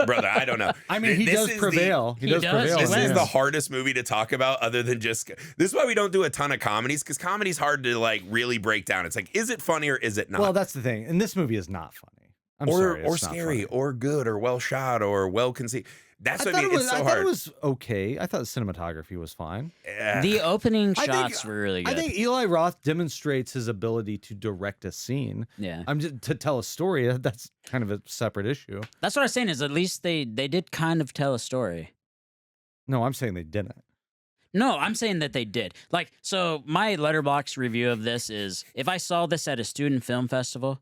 brother, I don't know. I mean, he does prevail. He does prevail. This is the hardest movie to talk about other than just... This is why we don't do a ton of comedies, because comedy's hard to like really break down. It's like, is it funny or is it not? Well, that's the thing. And this movie is not funny. I'm sorry, or scary, or good, or well shot, or well conceived. That's what I mean. It's so hard. I thought it was okay. I thought the cinematography was fine. The opening shots were really good. I think Eli Roth demonstrates his ability to direct a scene. Yeah. To tell a story. That's kind of a separate issue. That's what I was saying, is at least they did kind of tell a story. No, I'm saying they didn't. No, I'm saying that they did. Like, so my Letterboxd review of this is, if I saw this at a student film festival,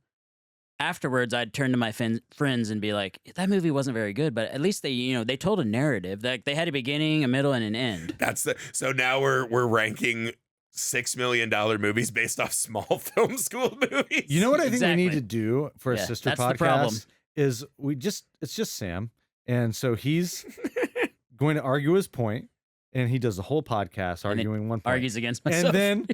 afterwards, I'd turn to my friends and be like, that movie wasn't very good, but at least they told a narrative. Like, they had a beginning, a middle, and an end. So now we're ranking $6 million movies based off small film school movies. You know what I think we need to do for a sister podcast? The problem. Is it's just Sam. And so he's going to argue his point, and he does the whole podcast arguing one point. Argues against myself. And then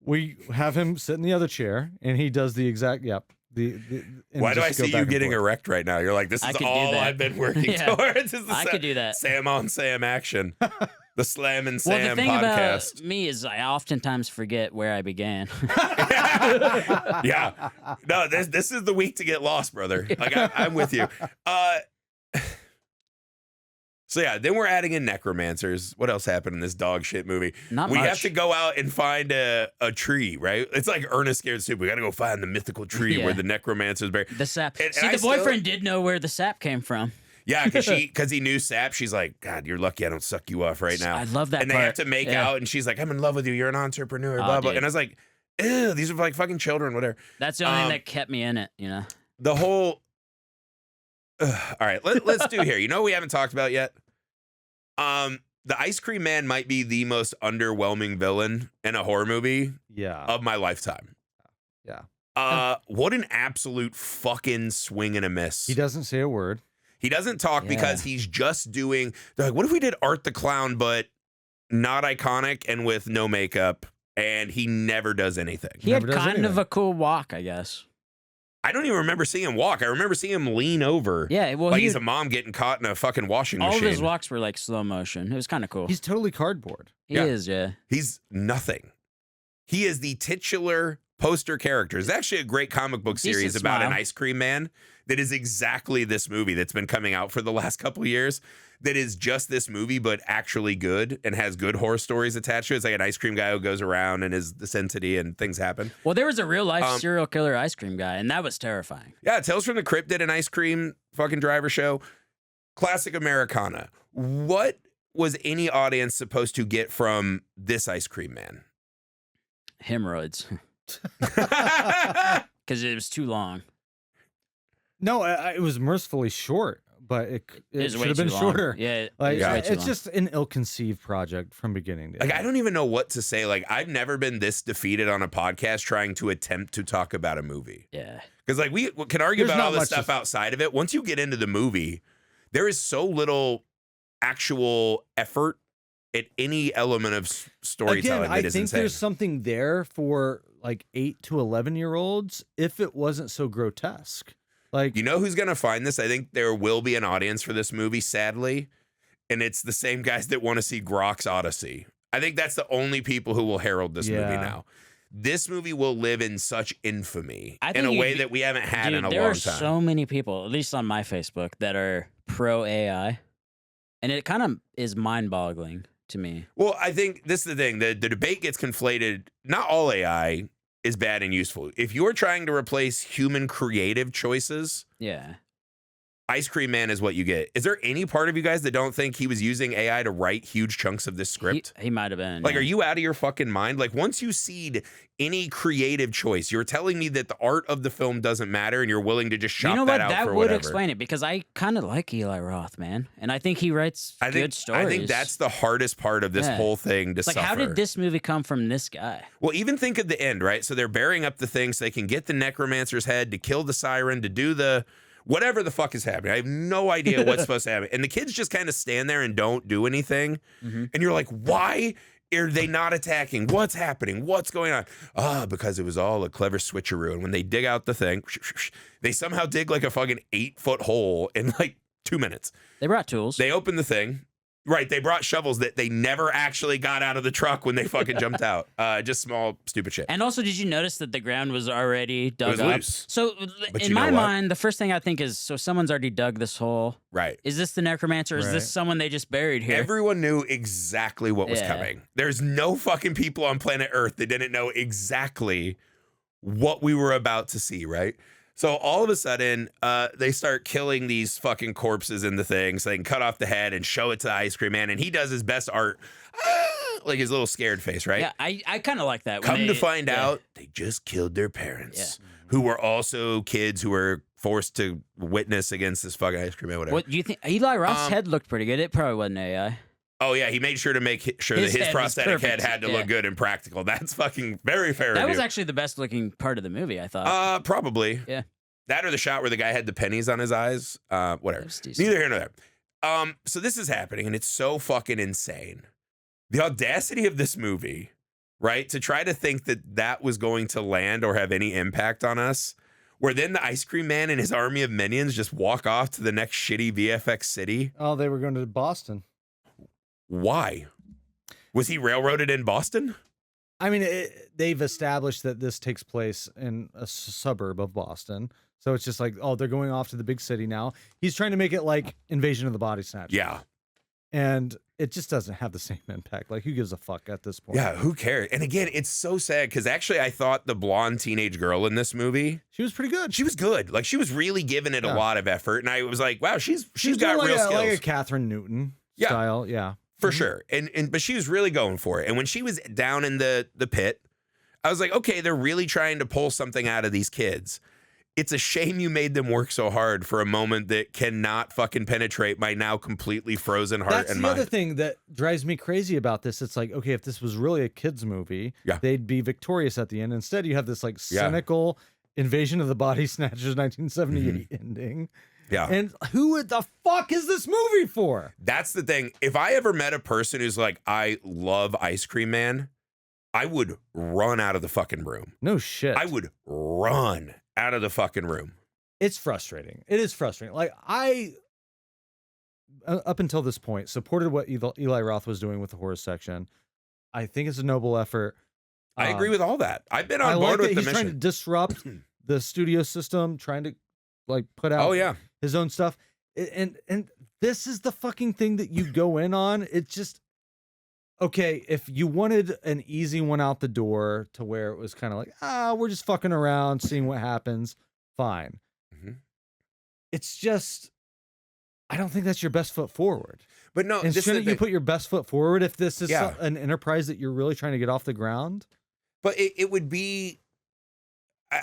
we have him sit in the other chair, and he does the exact, Why do I see you getting erect right now? You're like, this is all I've been working towards. I could do that. Sam on Sam action. The Slam and Sam the thing podcast. About me is I oftentimes forget where I began. Yeah. No, this is the week to get lost, brother. Like, I'm with you. So yeah, then we're adding in necromancers. What else happened in this dog shit movie? Not we much. have to go out and find a tree, right? It's like Ernest Scared Stupid. We got to go find the mythical tree where the necromancer's buried. The sap. The boyfriend did know where the sap came from. Yeah, because he knew sap. She's like, God, you're lucky I don't suck you off right now. I love that. And they have to make out, and she's like, I'm in love with you. You're an entrepreneur. Blah blah. And I was like, ew, these are like fucking children. Whatever. That's the only thing that kept me in it. The whole. All right, let's do here. You know what we haven't talked about yet? The ice cream man might be the most underwhelming villain in a horror movie of my lifetime. Yeah. What an absolute fucking swing and a miss. He doesn't say a word. He doesn't talk because he's just doing, they're like, what if we did Art the Clown, but not iconic and with no makeup? And he never does anything. He had kind of a cool walk, I guess. I don't even remember seeing him walk. I remember seeing him lean over. Yeah, well, like he's a mom getting caught in a fucking washing machine. All of his walks were like slow motion. It was kind of cool. He's totally cardboard. He is, yeah. He's nothing. He is the titular poster character. It's actually a great comic book series about an ice cream man that is exactly this movie that's been coming out for the last couple of years. That is just this movie, but actually good and has good horror stories attached to it. It's like an ice cream guy who goes around and is the entity and things happen. Well, there was a real life serial killer ice cream guy, and that was terrifying. Yeah, Tales from the Crypt did an ice cream fucking driver show. Classic Americana. What was any audience supposed to get from this ice cream man? Hemorrhoids. Because it was too long. No, it was mercifully short. but it It's should way have been too long. shorter. Yeah, Like, it's way too it's long. just an ill-conceived project from beginning to end. Like, I don't even know what to say. Like, I've never been this defeated on a podcast trying to attempt to talk about a movie. Yeah. Because, like, we can argue There's about all not this much stuff outside of it. Once you get into the movie, there is so little actual effort at any element of storytelling Again, that I is think insane. there's something there for like 8 to 11-year-olds if it wasn't so grotesque. Like, You know who's going to find this? I think there will be an audience for this movie, sadly. And it's the same guys that want to see Grok's Odyssey. I think that's the only people who will herald this movie now. This movie will live in such infamy in a way that we haven't had in a long time. There are so many people, at least on my Facebook, that are pro AI. And it kind of is mind-boggling to me. Well, I think this is the thing. The debate gets conflated. Not all AI is bad and useful. If you're trying to replace human creative choices, Yeah. Ice Cream Man is what you get. Is there any part of you guys that don't think he was using AI to write huge chunks of this script? He might have been. Like, yeah. are you out of your fucking mind? Like, once you cede any creative choice, you're telling me that the art of the film doesn't matter and you're willing to just shop that out that for would whatever. explain it, because I kind of like Eli Roth, man. And I think he writes good stories. I think that's the hardest part of this whole thing to suffer. Like, how did this movie come from this guy? Well, even think of the end, right? So they're burying up the thing so they can get the necromancer's head, to kill the siren, to do the whatever the fuck is happening. I have no idea what's supposed to happen. And the kids just kind of stand there and don't do anything. And you're like, why are they not attacking? What's happening? What's going on? Because it was all a clever switcheroo. And when they dig out the thing, they somehow dig like a fucking 8-foot hole in like 2 minutes. They brought tools. They opened the thing. Right, they brought shovels that they never actually got out of the truck when they fucking jumped out. Just small, stupid shit. And also, did you notice that the ground was already dug was up? loose. So, But in you know my what? mind, the first thing I think is, so someone's already dug this hole. Right. Is this the necromancer? Or is Right. this someone they just buried here? Everyone knew exactly what was Yeah. coming. There's no fucking people on planet Earth that didn't know exactly what we were about to see, right? So all of a sudden, they start killing these fucking corpses in the thing so they can cut off the head and show it to the Ice Cream Man. And he does his best art, like his little scared face, right? Yeah, I kind of like that. Come to find out, they just killed their parents, who were also kids who were forced to witness against this fucking Ice Cream Man, whatever. What do you think? Eli Roth's head looked pretty good. It probably wasn't AI. Oh, yeah, he made sure to make sure His that his head was prosthetic head perfect. had to look good and practical. That's fucking very fair. That to was do. actually the best looking part of the movie, I thought. Probably. Yeah. That or the shot where the guy had the pennies on his eyes. Whatever. That was decent. Neither here nor there. So this is happening, and it's so fucking insane. The audacity of this movie, right? To try to think that that was going to land or have any impact on us, where then the Ice Cream Man and his army of minions just walk off to the next shitty VFX city. Oh, they were going to Boston. Why? Was he railroaded in Boston? I mean, they've established that this takes place in a suburb of Boston. So it's just like, oh, they're going off to the big city now. He's trying to make it like Invasion of the Body Snatchers. Yeah. And it just doesn't have the same impact. Like, who gives a fuck at this point? Yeah, who cares? And again, it's so sad because actually I thought the blonde teenage girl in this movie, She was pretty good. she was good. Like, she was really giving it a lot of effort. And I was like, wow, she's got like real skills. like a Catherine Newton style. Yeah. For sure. And but she was really going for it. And when she was down in the pit, I was like, okay, they're really trying to pull something out of these kids. It's a shame you made them work so hard for a moment that cannot fucking penetrate my now completely frozen heart That's and the mind. other thing that drives me crazy about this. It's like, okay, if this was really a kid's movie, they'd be victorious at the end. Instead, you have this like cynical Invasion of the Body Snatchers 1978 ending. Yeah. And who the fuck is this movie for? That's the thing. If I ever met a person who's like, I love Ice Cream Man, I would run out of the fucking room. No shit. I would run out of the fucking room. It's frustrating. It is frustrating. Like, I, up until this point, supported what Eli Roth was doing with the horror section. I think it's a noble effort. I agree with all that. I've been on I board like with that the he's mission. trying to disrupt the studio system, trying to like put out his own stuff. And this is the fucking thing that you go in on. It's just, okay, if you wanted an easy one out the door to where it was kind of like, we're just fucking around, seeing what happens, fine. It's just, I don't think that's your best foot forward. But no, and shouldn't you put your best foot forward if this is an enterprise that you're really trying to get off the ground? But it would be,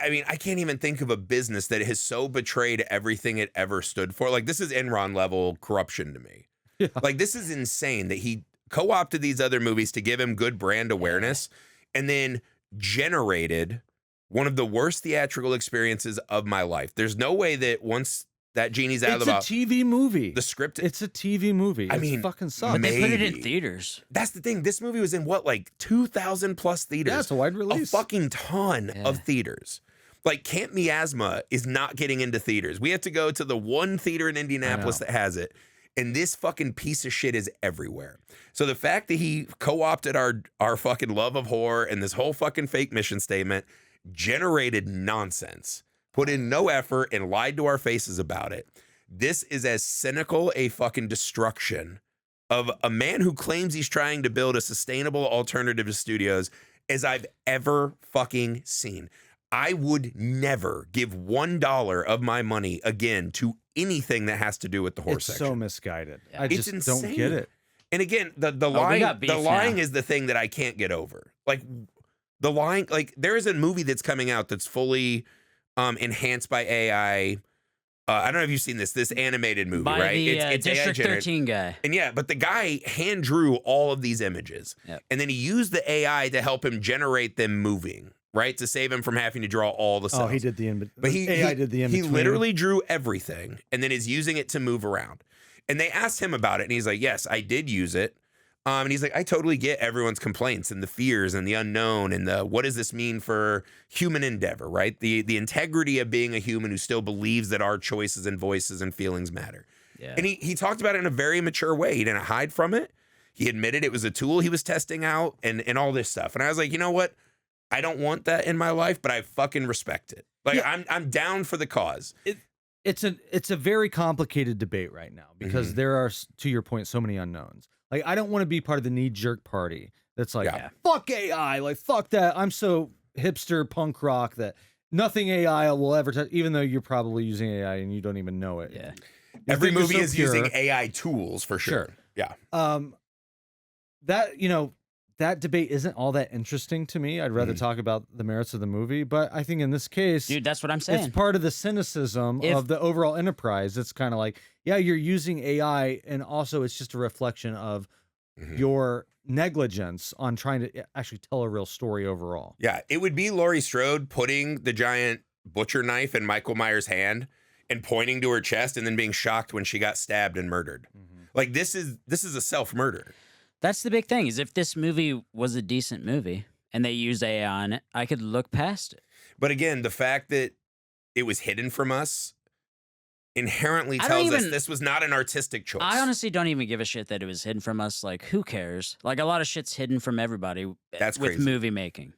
I mean, I can't even think of a business that has so betrayed everything it ever stood for. Like, this is Enron level corruption to me. Yeah. Like, this is insane that he co-opted these other movies to give him good brand awareness and then generated one of the worst theatrical experiences of my life. There's no way that once that genie's out of the box. It's a TV movie. The script. It's a TV movie. I mean, fucking sucks. But they put it in theaters. That's the thing. This movie was in what, like 2,000 plus theaters. Yeah, it's a wide release. A fucking ton of theaters. Like Camp Miasma is not getting into theaters. We have to go to the one theater in Indianapolis that has it. And this fucking piece of shit is everywhere. So the fact that he co-opted our fucking love of horror and this whole fucking fake mission statement, generated nonsense, put in no effort, and lied to our faces about it. This is as cynical a fucking destruction of a man who claims he's trying to build a sustainable alternative to studios as I've ever fucking seen. I would never give $1 of my money again to anything that has the horror section. It's so misguided. I it's just insane. don't get it. And again, the lying is the thing that I can't get over. Like the lying, like there is a movie that's coming out that's fully enhanced by AI. I don't know if you've seen this animated movie, by right? The, it's District AI 13 guy. And yeah, but the guy hand drew all of these images. Yep. And then he used the AI to help him generate them moving, right? To save him from having to draw all the cells. Oh, he did the AI did the in-between. He literally drew everything and then is using it to move around. And they asked him about it and he's like, yes, I did use it. And he's like, I totally get everyone's complaints and the fears and the unknown and the what does this mean for human endeavor, right? The integrity of being a human who still believes that our choices and voices and feelings matter. Yeah. And he talked about it in a very mature way. He didn't hide from it. He admitted it was a tool he was testing out and all this stuff. And I was like, you know what? I don't want that in my life, but I fucking respect it. Like I'm down for the cause. It's a very complicated debate right now because there are, to your point, so many unknowns. Like, I don't want to be part of the knee-jerk party that's like, fuck AI, like, fuck that. I'm so hipster punk rock that nothing AI will ever touch, even though you're probably using AI and you don't even know it. Yeah. Every movie is using AI tools for sure. Yeah. That debate isn't all that interesting to me. I'd rather talk about the merits of the movie, but I think in this case, dude, that's what I'm saying. It's part of the cynicism of the overall enterprise. It's kind of like, yeah, you're using AI, and also it's just a reflection of your negligence on trying to actually tell a real story overall. Yeah, it would be Laurie Strode putting the giant butcher knife in Michael Myers' hand and pointing to her chest, and then being shocked when she got stabbed and murdered. Like this is a self-murder. That's the big thing, is if this movie was a decent movie and they used AI on it, I could look past it. But again, the fact that it was hidden from us inherently tells us this was not an artistic choice. I honestly don't even give a shit that it was hidden from us. Like, who cares? Like, a lot of shit's hidden from everybody with crazy. Movie making.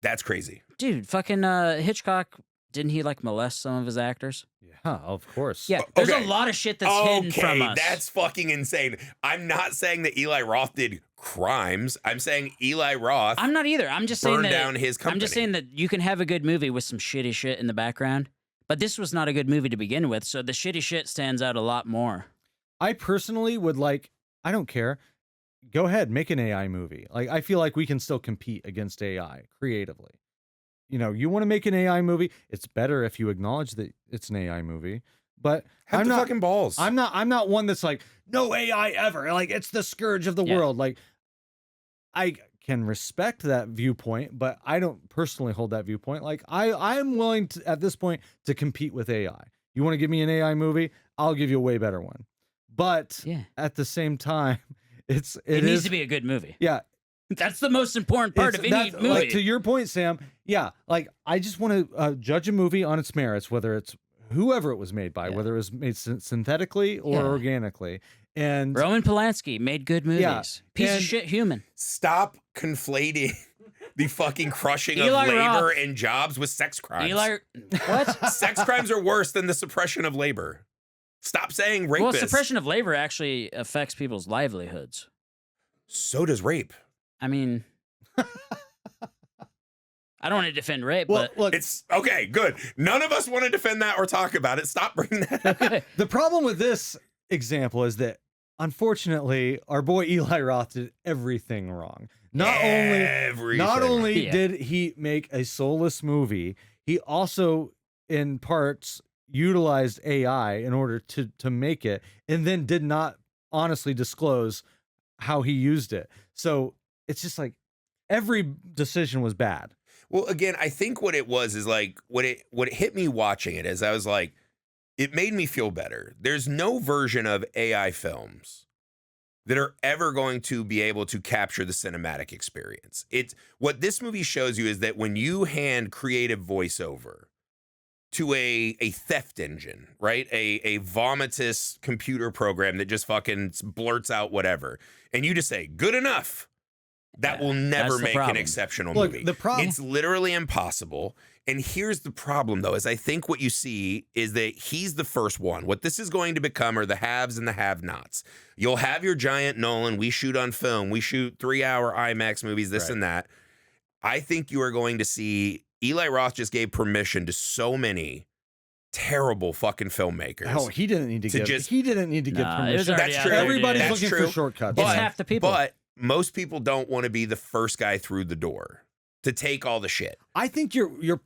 That's crazy. Dude, fucking Hitchcock, didn't he, like, molest some of his actors? Yeah, of course. Yeah, there's a lot of shit that's hidden from us. That's fucking insane. I'm not saying that Eli Roth did crimes. I'm saying Eli Roth. I'm not either. I'm just saying burned that down his company. I'm just saying that you can have a good movie with some shitty shit in the background, but this was not a good movie to begin with, so the shitty shit stands out a lot more. I personally would like, I don't care. Go ahead, make an AI movie. Like, I feel like we can still compete against AI creatively. You know, you want to make an AI movie, it's better if you acknowledge that it's an AI movie. But have the fucking balls. I'm not one that's like, no AI ever. Like, it's the scourge of the world. Like, I can respect that viewpoint, but I don't personally hold that viewpoint. Like, I'm willing to, at this point, to compete with AI. You want to give me an AI movie? I'll give you a way better one. But at the same time, it needs to be a good movie. Yeah. That's the most important part of any movie. Like, to your point, Sam, yeah, like, I just want to judge a movie on its merits, whether it's whoever it was made by, whether it was made synthetically or organically. And Roman Polanski made good movies. Yeah. Piece of shit human. Stop conflating the fucking crushing of labor and jobs with sex crimes. What? Sex crimes are worse than the suppression of labor. Stop saying rapists. Well, suppression of labor actually affects people's livelihoods. So does rape. I mean, I don't want to defend rape, but look, it's okay. Good. None of us want to defend that or talk about it. Stop bringing that up. The problem with this example is that unfortunately, our boy Eli Roth did everything wrong. Not only did he make a soulless movie, he also, in parts, utilized AI in order to make it, and then did not honestly disclose how he used it. So it's just like every decision was bad. Well, again, I think what it was is like what it hit me watching it is I was like, it made me feel better. There's no version of AI films that are ever going to be able to capture the cinematic experience. It's what this movie shows you is that when you hand creative voiceover to a theft engine, right? A vomitous computer program that just fucking blurts out whatever, and you just say, good enough. That will never make an exceptional movie. The problem, it's literally impossible. And here's the problem, though, is I think what you see is that he's the first one. What this is going to become are the haves and the have-nots. You'll have your giant Nolan, we shoot on film, we shoot 3-hour IMAX movies, this and that. I think you are going to see Eli Roth just gave permission to so many terrible fucking filmmakers. Oh, he didn't need to give permission. That's true. Everybody's looking for shortcuts. It's half the people. But most people don't want to be the first guy through the door to take all the shit. I think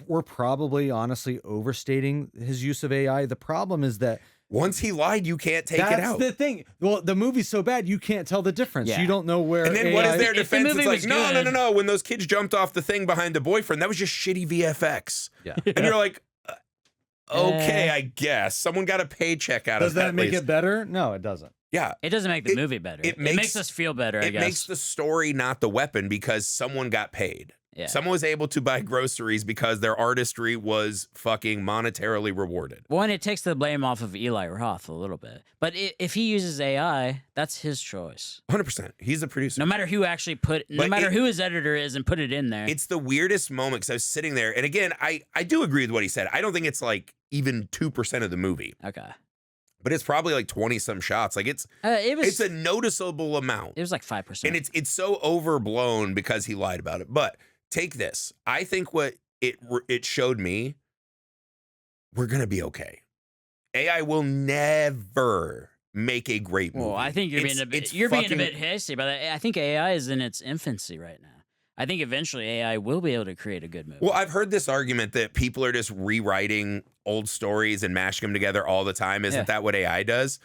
we're probably honestly overstating his use of AI. The problem is that once he lied, you can't take it out. That's the thing. Well, the movie's so bad, you can't tell the difference. Yeah. You don't know where. And then what is their defense? It's like, no. When those kids jumped off the thing behind the boyfriend, that was just shitty VFX. Yeah. And you're like, okay, I guess. Someone got a paycheck out of that. Does that make it better? No, it doesn't. Yeah. It doesn't make the movie better. It makes us feel better, I guess. It makes the story not the weapon because someone got paid. Yeah. Someone was able to buy groceries because their artistry was fucking monetarily rewarded. Well, and it takes the blame off of Eli Roth a little bit. But if he uses AI, that's his choice. 100%. He's the producer. No matter who actually no matter who his editor is and put it in there. It's the weirdest moment because I was sitting there. And again, I do agree with what he said. I don't think it's like even 2% of the movie. Okay. But it's probably like 20-some shots. Like it's a noticeable amount. It was like 5%. And it's so overblown because he lied about it. But take this. I think what it showed me, we're going to be okay. AI will never make a great movie. Well, I think you're being a bit hasty about that. I think AI is in its infancy right now. I think eventually AI will be able to create a good movie. Well, I've heard this argument that people are just rewriting old stories and mashing them together all the time. Isn't that what AI does?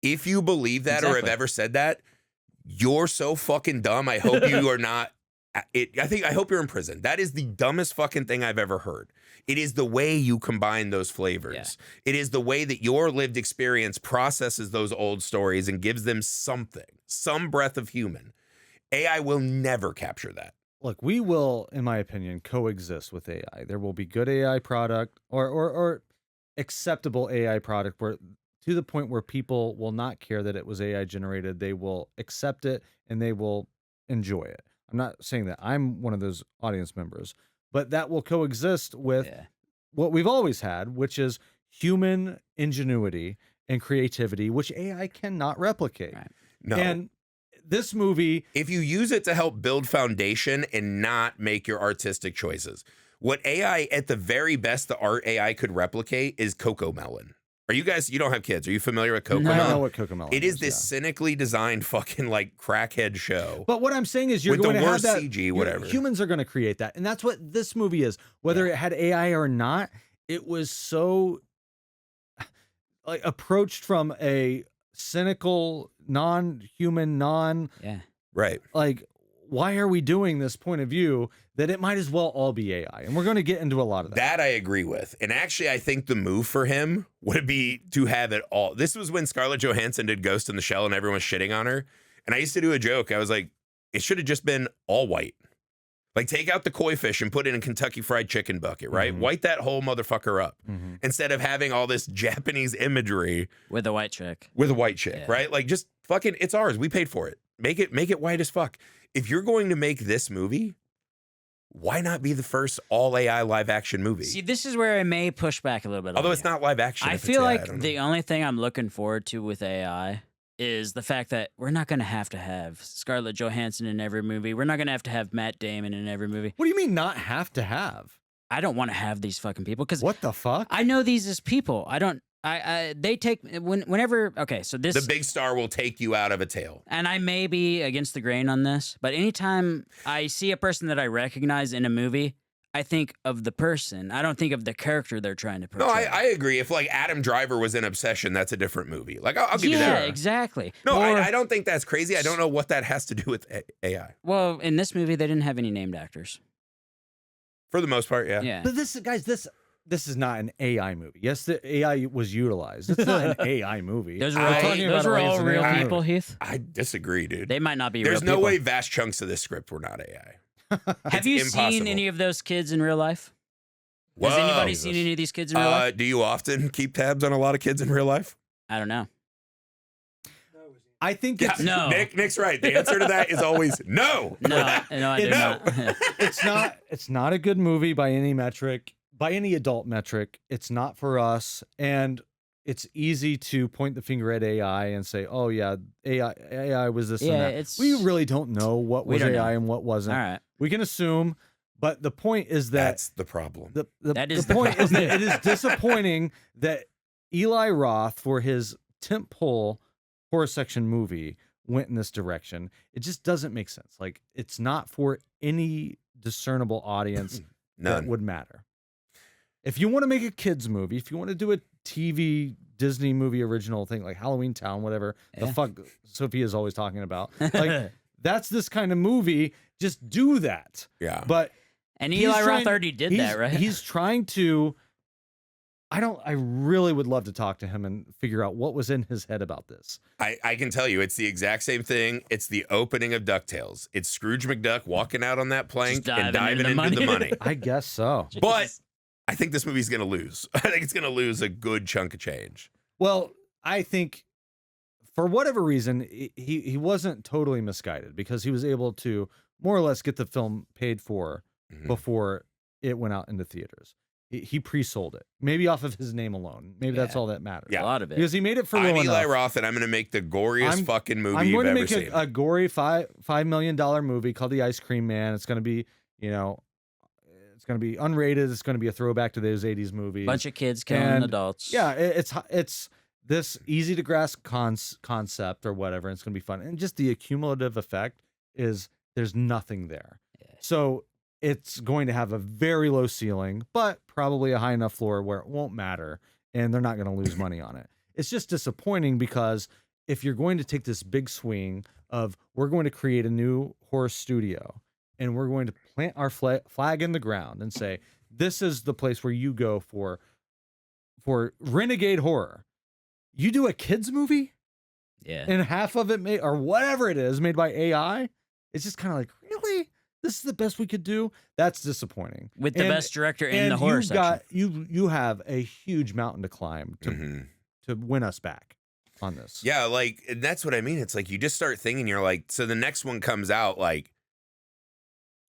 If you believe that or have ever said that, you're so fucking dumb. I hope you are not. I hope you're in prison. That is the dumbest fucking thing I've ever heard. It is the way you combine those flavors. Yeah. It is the way that your lived experience processes those old stories and gives them something, some breath of human. AI will never capture that. Look, we will, in my opinion, coexist with AI. There will be good AI product or acceptable AI product where to the point where people will not care that it was AI generated. They will accept it and they will enjoy it. I'm not saying that I'm one of those audience members, but that will coexist with what we've always had, which is human ingenuity and creativity, which AI cannot replicate. Right. No. And this movie, if you use it to help build foundation and not make your artistic choices, what AI at the very best the art AI could replicate is Cocomelon. Are you guys, you don't have kids. Are you familiar with Cocomelon? I don't know what Cocomelon is. It is this cynically designed fucking like crackhead show. But what I'm saying is you're going to have that. CG, whatever. Humans are going to create that. And that's what this movie is. Whether it had AI or not, it was so like approached from a cynical, non-human, right. Like, why are we doing this point of view that it might as well all be AI? And we're going to get into a lot of that. That I agree with. And actually, I think the move for him would be to have it all. This was when Scarlett Johansson did Ghost in the Shell and everyone was shitting on her. And I used to do a joke. I was like, it should have just been all white. Like, take out the koi fish and put it in a Kentucky Fried Chicken bucket, right? Mm-hmm. White that whole motherfucker up. Mm-hmm. Instead of having all this Japanese imagery. With a white chick. With a white chick, right? Like, just fucking, it's ours. We paid for it. Make it white as fuck. If you're going to make this movie, why not be the first all AI live action movie? See, this is where I may push back a little bit. Although it's not live action. I feel like the only thing I'm looking forward to with AI is the fact that we're not going to have Scarlett Johansson in every movie. We're not going to have Matt Damon in every movie. What do you mean not have to have? I don't want to have these fucking people because what the fuck? I know these as people. I don't. they take whenever. Okay, so the big star will take you out of a tale. And I may be against the grain on this, but anytime I see a person that I recognize in a movie, I think of the person. I don't think of the character they're trying to portray. No, I agree. If like Adam Driver was in Obsession, that's a different movie. Like I'll give you that. Yeah, exactly. No, I don't think that's crazy. I don't know what that has to do with AI. Well, in this movie, they didn't have any named actors. For the most part, yeah. Yeah. But this is not an AI movie. Yes, the AI was utilized. It's not an AI movie. Those are all real people, Heath. I disagree, dude. They might not be There's real no people. way vast chunks of this script were not AI. Have you seen any of those kids in real life? Whoa. Has anybody seen any of these kids in real life? Do you often keep tabs on a lot of kids in real life? I don't know. I think it's no. Nick's right. The answer to that is always no. No, I did not. It's not a good movie by any metric, by any adult metric. It's not for us, and it's easy to point the finger at AI and say, "Oh yeah, AI was this and that." We really don't know what was AI and what wasn't. All right. We can assume, but the point is that's the problem. The point is that it is disappointing that Eli Roth, for his tentpole horror section movie, went in this direction. It just doesn't make sense. Like, it's not for any discernible audience that would matter. If you want to make a kids movie, if you want to do a TV Disney movie original thing like Halloween Town, whatever the fuck Sophia's always talking about, like that's this kind of movie. Just do that. Yeah. But Eli Roth already did that, right? He's trying to. I really would love to talk to him and figure out what was in his head about this. I can tell you, it's the exact same thing. It's the opening of DuckTales. It's Scrooge McDuck walking out on that plank and diving into the money. I guess so. But I think this movie's going to lose. I think it's going to lose a good chunk of change. Well, I think for whatever reason, he wasn't totally misguided because he was able to more or less get the film paid for before it went out into theaters. He pre-sold it, maybe off of his name alone. Maybe that's all that matters. Yeah. A lot of it. Because he made it for I'm low Eli enough. Roth, and I'm going to make the goriest fucking movie you've ever seen. I'm going to make a gory $5 million movie called The Ice Cream Man. It's going to be, it's going to be unrated. It's going to be a throwback to those 80s movies. Bunch of kids killing adults. Yeah, it's this easy to grasp concept or whatever. And it's going to be fun. And just the accumulative effect is there's nothing there. Yeah. So it's going to have a very low ceiling, but probably a high enough floor where it won't matter and they're not going to lose money on it. It's just disappointing because if you're going to take this big swing of we're going to create a new horror studio and we're going to plant our flag in the ground and say, this is the place where you go for renegade horror. You do a kids movie? Yeah. And half of it or whatever it is made by AI? It's just kind of like, really? This is the best we could do? That's disappointing. With the best director in the horror section. You have a huge mountain to climb to win us back on this. Yeah, like, and that's what I mean. It's like you just start thinking, you're like, so the next one comes out, like,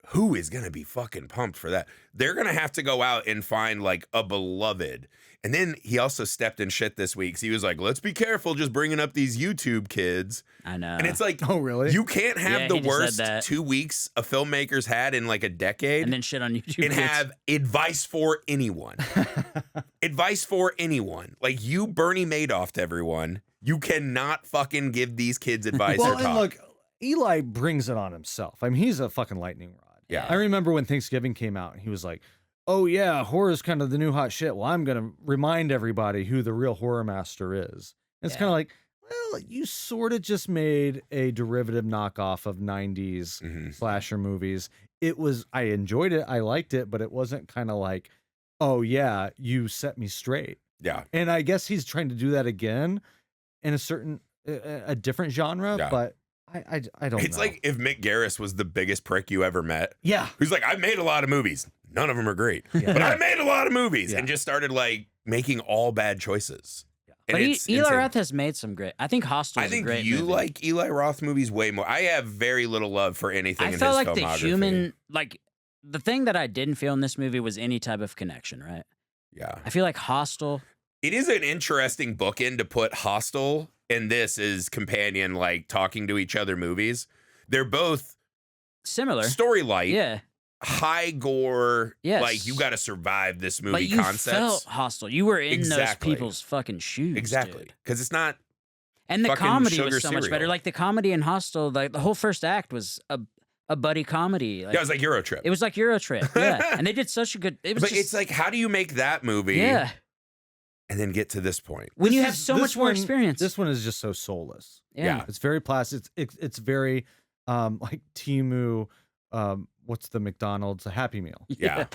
who is going to be fucking pumped for that? They're going to have to go out and find, like, a beloved. And then he also stepped in shit this week. So he was like, let's be careful just bringing up these YouTube kids. I know. And it's like, oh, really? You can't have the worst 2 weeks a filmmakers had in like a decade. And then shit on YouTube. And have advice for anyone. Advice for anyone. Like, you Bernie Madoff to everyone. You cannot fucking give these kids advice or talk. And look, Eli brings it on himself. I mean, he's a fucking lightning rod. Yeah. I remember when Thanksgiving came out and he was like, oh yeah, horror is kind of the new hot shit. Well, I'm going to remind everybody who the real horror master is. And it's kind of like, well, you sort of just made a derivative knockoff of 90s slasher movies. I enjoyed it. I liked it, but it wasn't kind of like, oh yeah, you set me straight. Yeah. And I guess he's trying to do that again in a different genre, but I don't know. It's like if Mick Garris was the biggest prick you ever met. Yeah. Who's like, I've made a lot of movies. None of them are great. Yeah. But I made a lot of movies and just started like making all bad choices. Yeah. But Eli Roth has made some great. I think Hostel is a great movie. I think you like Eli Roth movies way more. I have very little love for anything in his filmography. I felt like the thing that I didn't feel in this movie was any type of connection, right? Yeah. I feel like Hostel. It is an interesting bookend to put Hostel and this as companion, like talking to each other movies. They're both similar. Story light. Yeah. high gore, Yes. like you got to survive this movie but you concepts. felt hostile. You were in those Exactly. people's fucking shoes. Exactly. Because it's not. And the fucking comedy sugar was so much cereal. better. Like the comedy in Hostel, like the whole first act was a buddy comedy. Like, Yeah, it was like Eurotrip. it was like Eurotrip. Yeah. And they did such a good. It was But just, it's like, how do you make that movie yeah. and then get to this point? When you have so much more experience. This one is just so soulless. Yeah. It's very plastic. It's very like Temu. What's the McDonald's? A Happy Meal. Yeah.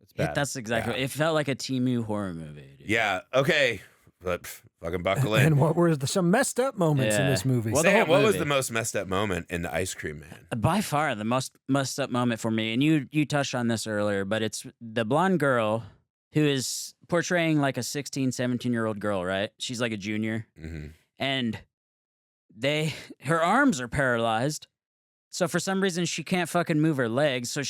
It's bad. That's exactly. It felt like a Temu horror movie. Dude. Yeah. Okay. But fucking buckle in. And what were some messed up moments in this movie? Well, Sam, what was the most messed up moment in The Ice Cream Man? By far the most messed up moment for me, and you touched on this earlier, but it's the blonde girl who is portraying like a 16, 17-year-old girl, right? She's like a junior. Mm-hmm. And her arms are paralyzed. So for some reason she can't fucking move her legs. So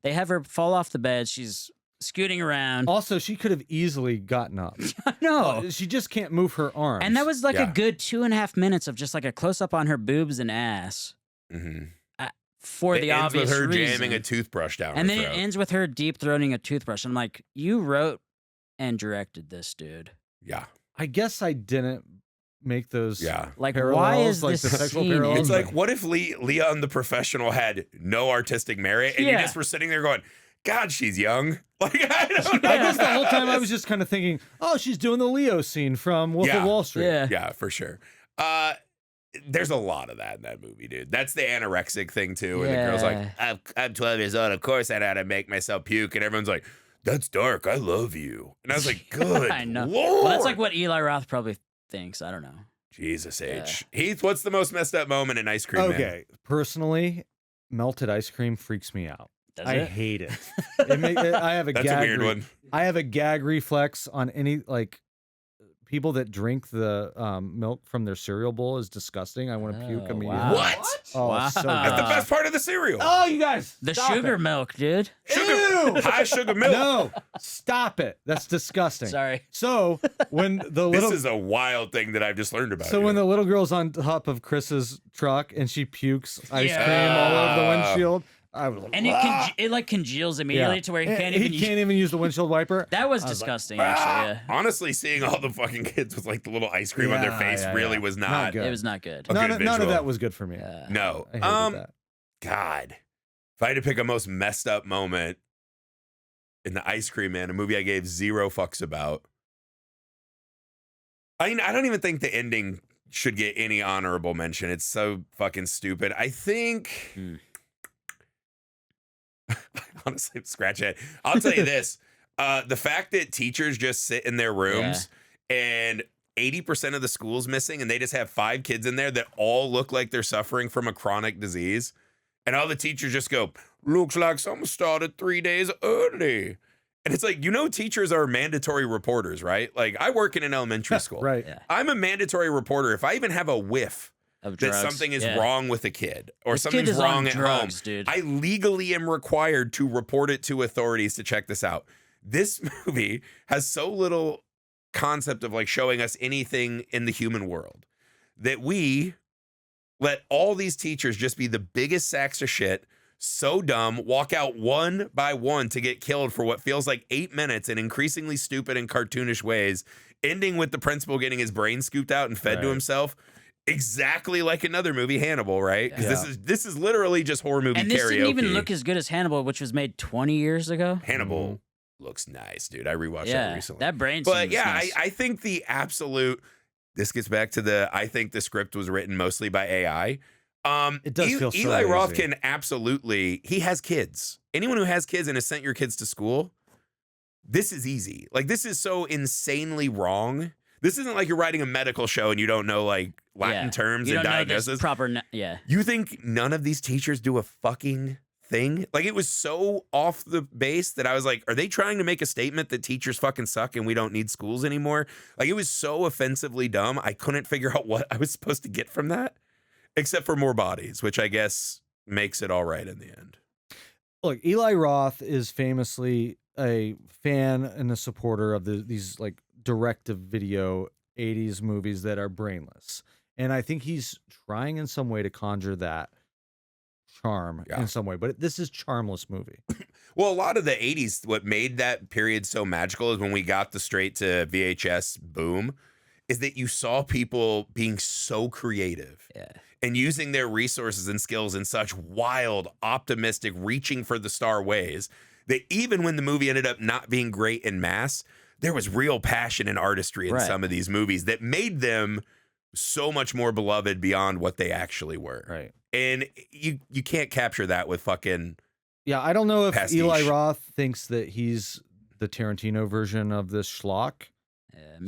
they have her fall off the bed. She's scooting around. Also, she could have easily gotten up. No. She just can't move her arms. And that was like Yeah. a good 2.5 minutes of just like a close up on her boobs and ass. Mm-hmm. For It the ends obvious with her reason. jamming a toothbrush down And her then throat. it ends with her deep throating a toothbrush. I'm like, you wrote and directed this, dude. Yeah. I guess I didn't make those. Yeah. Like, Parallels, why is like this the sexual scene? parallels. It's like, what if Leon the Professional had no artistic merit and you Yeah. just were sitting there going, God, she's young. Like, I don't know. I guess the whole time I was just kind of thinking, oh, she's doing the Leo scene from Wolf Yeah. of Wall Street. Yeah. Yeah, for sure. There's a lot of that in that movie, dude. That's the anorexic thing, too, where the girl's like, I'm 12 years old. Of course I know how to make myself puke. And everyone's like, that's dark. I love you. And I was like, good I know. Lord. Well, that's like what Eli Roth probably thinks. I don't know. Jesus H. Heath, what's the most messed up moment in Ice Cream Man? Okay. Personally, melted ice cream freaks me out. Does I it? hate it. I have a That's gag a weird one. I have a gag reflex on any like people that drink the milk from their cereal bowl is disgusting. I want to puke Oh, immediately. wow. What? Oh, Wow. it's so That's the bad. best part of the cereal. Oh, you guys. The stop sugar it. milk, dude. Sugar, high sugar milk. No, stop it. That's disgusting. Sorry. So when the This little is a wild thing that I've just learned about. so you. when the little girl's on top of Chris's truck and she pukes ice cream all over the windshield, I was like, And it like congeals immediately to where he can't even use the windshield wiper. That was disgusting, actually. Yeah. Honestly, seeing all the fucking kids with like the little ice cream on their face really was not. good. It was not good. A None good of visual. that was good for me. No. I hated that. God. If I had to pick a most messed up moment in The Ice Cream Man, a movie I gave zero fucks about. I mean, I don't even think the ending should get any honorable mention. It's so fucking stupid. I think. Honestly, scratch it. I'll tell you this. The fact that teachers just sit in their rooms and 80% of the school's missing and they just have 5 kids in there that all look like they're suffering from a chronic disease. And all the teachers just go, looks like something started 3 days early. And it's like, teachers are mandatory reporters, right? Like, I work in an elementary school. Right. Yeah. I'm a mandatory reporter. If I even have a whiff Of that drugs. something is Yeah. wrong with a kid or This kid something's is on wrong at drugs, home, dude. I legally am required to report it to authorities to check this out. This movie has so little concept of like showing us anything in the human world that we let all these teachers just be the biggest sacks of shit, so dumb, walk out one by one to get killed for what feels like 8 minutes in increasingly stupid and cartoonish ways, ending with the principal getting his brain scooped out and fed to himself. Exactly like another movie, Hannibal, right? Because this is literally just horror movie And this karaoke. didn't even look as good as Hannibal, which was made 20 years ago. Hannibal looks nice, dude. I rewatched that recently. That brain But scene was yeah, nice. I think the absolute. This gets back to I think the script was written mostly by AI. It does feel so Eli Roth lazy. can absolutely. He has kids. Anyone who has kids and has sent your kids to school, this is easy. Like, this is so insanely wrong. This isn't like you're writing a medical show and you don't know like Latin terms you and don't know this diagnosis. proper. You think none of these teachers do a fucking thing? Like, it was so off the base that I was like, are they trying to make a statement that teachers fucking suck and we don't need schools anymore? Like, it was so offensively dumb. I couldn't figure out what I was supposed to get from that, except for more bodies, which I guess makes it all right in the end. Look, Eli Roth is famously a fan and a supporter of these like direct-to-video 80s movies that are brainless. And I think he's trying in some way to conjure that charm in some way. But this is charmless movie. Well, a lot of the 80s, what made that period so magical is when we got the straight to VHS boom, is that you saw people being so creative and using their resources and skills in such wild, optimistic, reaching for the star ways that even when the movie ended up not being great in mass, there was real passion and artistry in some of these movies that made them so much more beloved beyond what they actually were. Right. And you can't capture that with fucking I don't know if pastiche. Eli Roth thinks that he's the Tarantino version of this schlock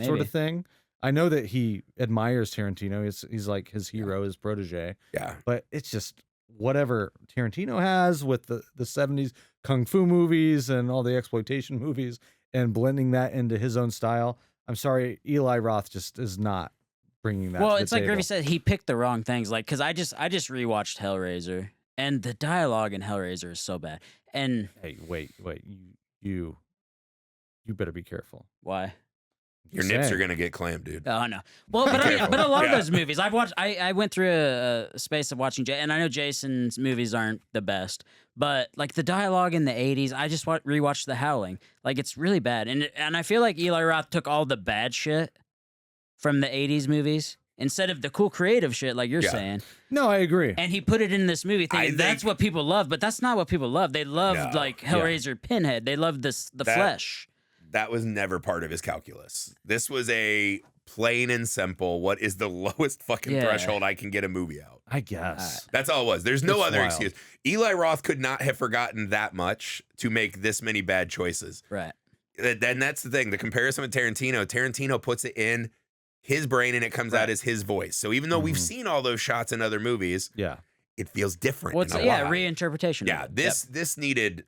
sort of thing. I know that he admires Tarantino. He's like his hero, his protege. Yeah. But it's just whatever Tarantino has with the 70s kung fu movies and all the exploitation movies and blending that into his own style. I'm sorry, Eli Roth just is not bringing that. Well, to it's the like table. Griffey said, he picked the wrong things. Like, because I just rewatched Hellraiser, and the dialogue in Hellraiser is so bad. And hey, wait, you better be careful. Why? Your nips are gonna get clammed, dude. Oh no. Well, but a lot of those movies I've watched. I went through a space of watching, and I know Jason's movies aren't the best, but like the dialogue in the 80s, I just rewatched The Howling. Like it's really bad, and I feel like Eli Roth took all the bad shit from the 80s movies instead of the cool creative shit, like you're saying. No, I agree. And he put it in this movie, thinking that's what people love, but that's not what people love. They loved like Hellraiser, Pinhead. They loved the flesh. That was never part of his calculus. This was a plain and simple, what is the lowest fucking threshold I can get a movie out? I guess. That's all it was. There's no other excuse. Eli Roth could not have forgotten that much to make this many bad choices. Right. Then that's the thing. The comparison with Tarantino puts it in his brain and it comes out as his voice. So even though we've seen all those shots in other movies, it feels different. Well, it's reinterpretation. Yeah, this needed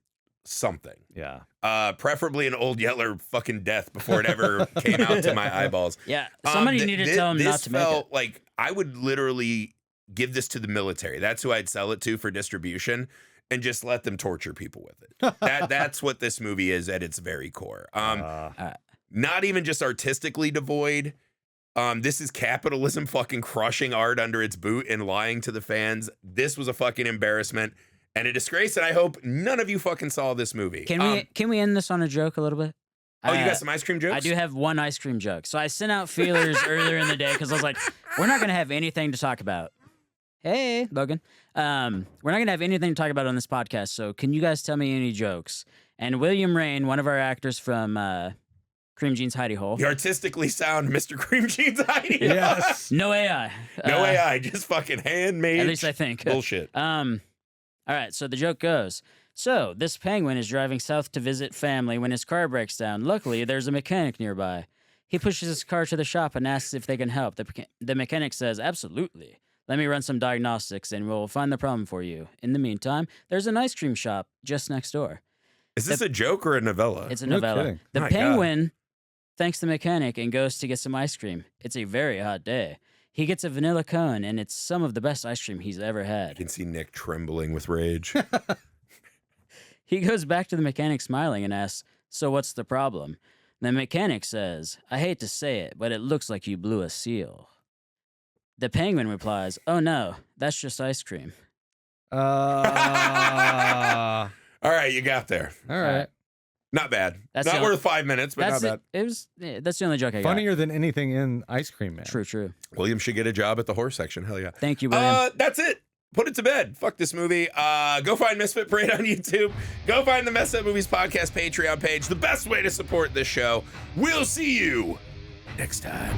something. Yeah. Preferably an old Yeller fucking death before it ever came out to my eyeballs. Yeah. Somebody needed to tell him not to make it. This felt like I would literally give this to the military. That's who I'd sell it to for distribution and just let them torture people with it. That's what this movie is at its very core. Not even just artistically devoid. This is capitalism fucking crushing art under its boot and lying to the fans. This was a fucking embarrassment and a disgrace, and I hope none of you fucking saw this movie. Can we end this on a joke a little bit? Oh, you got some ice cream jokes? I do have one ice cream joke. So I sent out feelers earlier in the day because I was like, we're not going to have anything to talk about. Hey, Logan. We're not going to have anything to talk about on this podcast, so can you guys tell me any jokes? And William Rain, one of our actors from Cream Jeans Hidey Hole. The artistically sound Mr. Cream Jeans Hidey Hole. Yes. No AI. No AI, just fucking handmade. At least I think. Bullshit. All right, so the joke goes. So, this penguin is driving south to visit family when his car breaks down. Luckily, there's a mechanic nearby. He pushes his car to the shop and asks if they can help. The mechanic says, absolutely. Let me run some diagnostics and we'll find the problem for you. In the meantime, there's an ice cream shop just next door. Is this a joke or a novella? It's a novella. The penguin thanks the mechanic and goes to get some ice cream. It's a very hot day. He gets a vanilla cone, and it's some of the best ice cream he's ever had. I can see Nick trembling with rage. He goes back to the mechanic smiling and asks, so what's the problem? The mechanic says, I hate to say it, but it looks like you blew a seal. The penguin replies, oh no, that's just ice cream. All right, you got there. All right. Not bad. That's not worth 5 minutes, but not bad. That's the only joke I got. Funnier than anything in Ice Cream Man. True. William should get a job at the horse section. Hell yeah. Thank you, William. That's it. Put it to bed. Fuck this movie. Go find Misfit Parade on YouTube. Go find the Messed Up Movies Podcast Patreon page. The best way to support this show. We'll see you next time.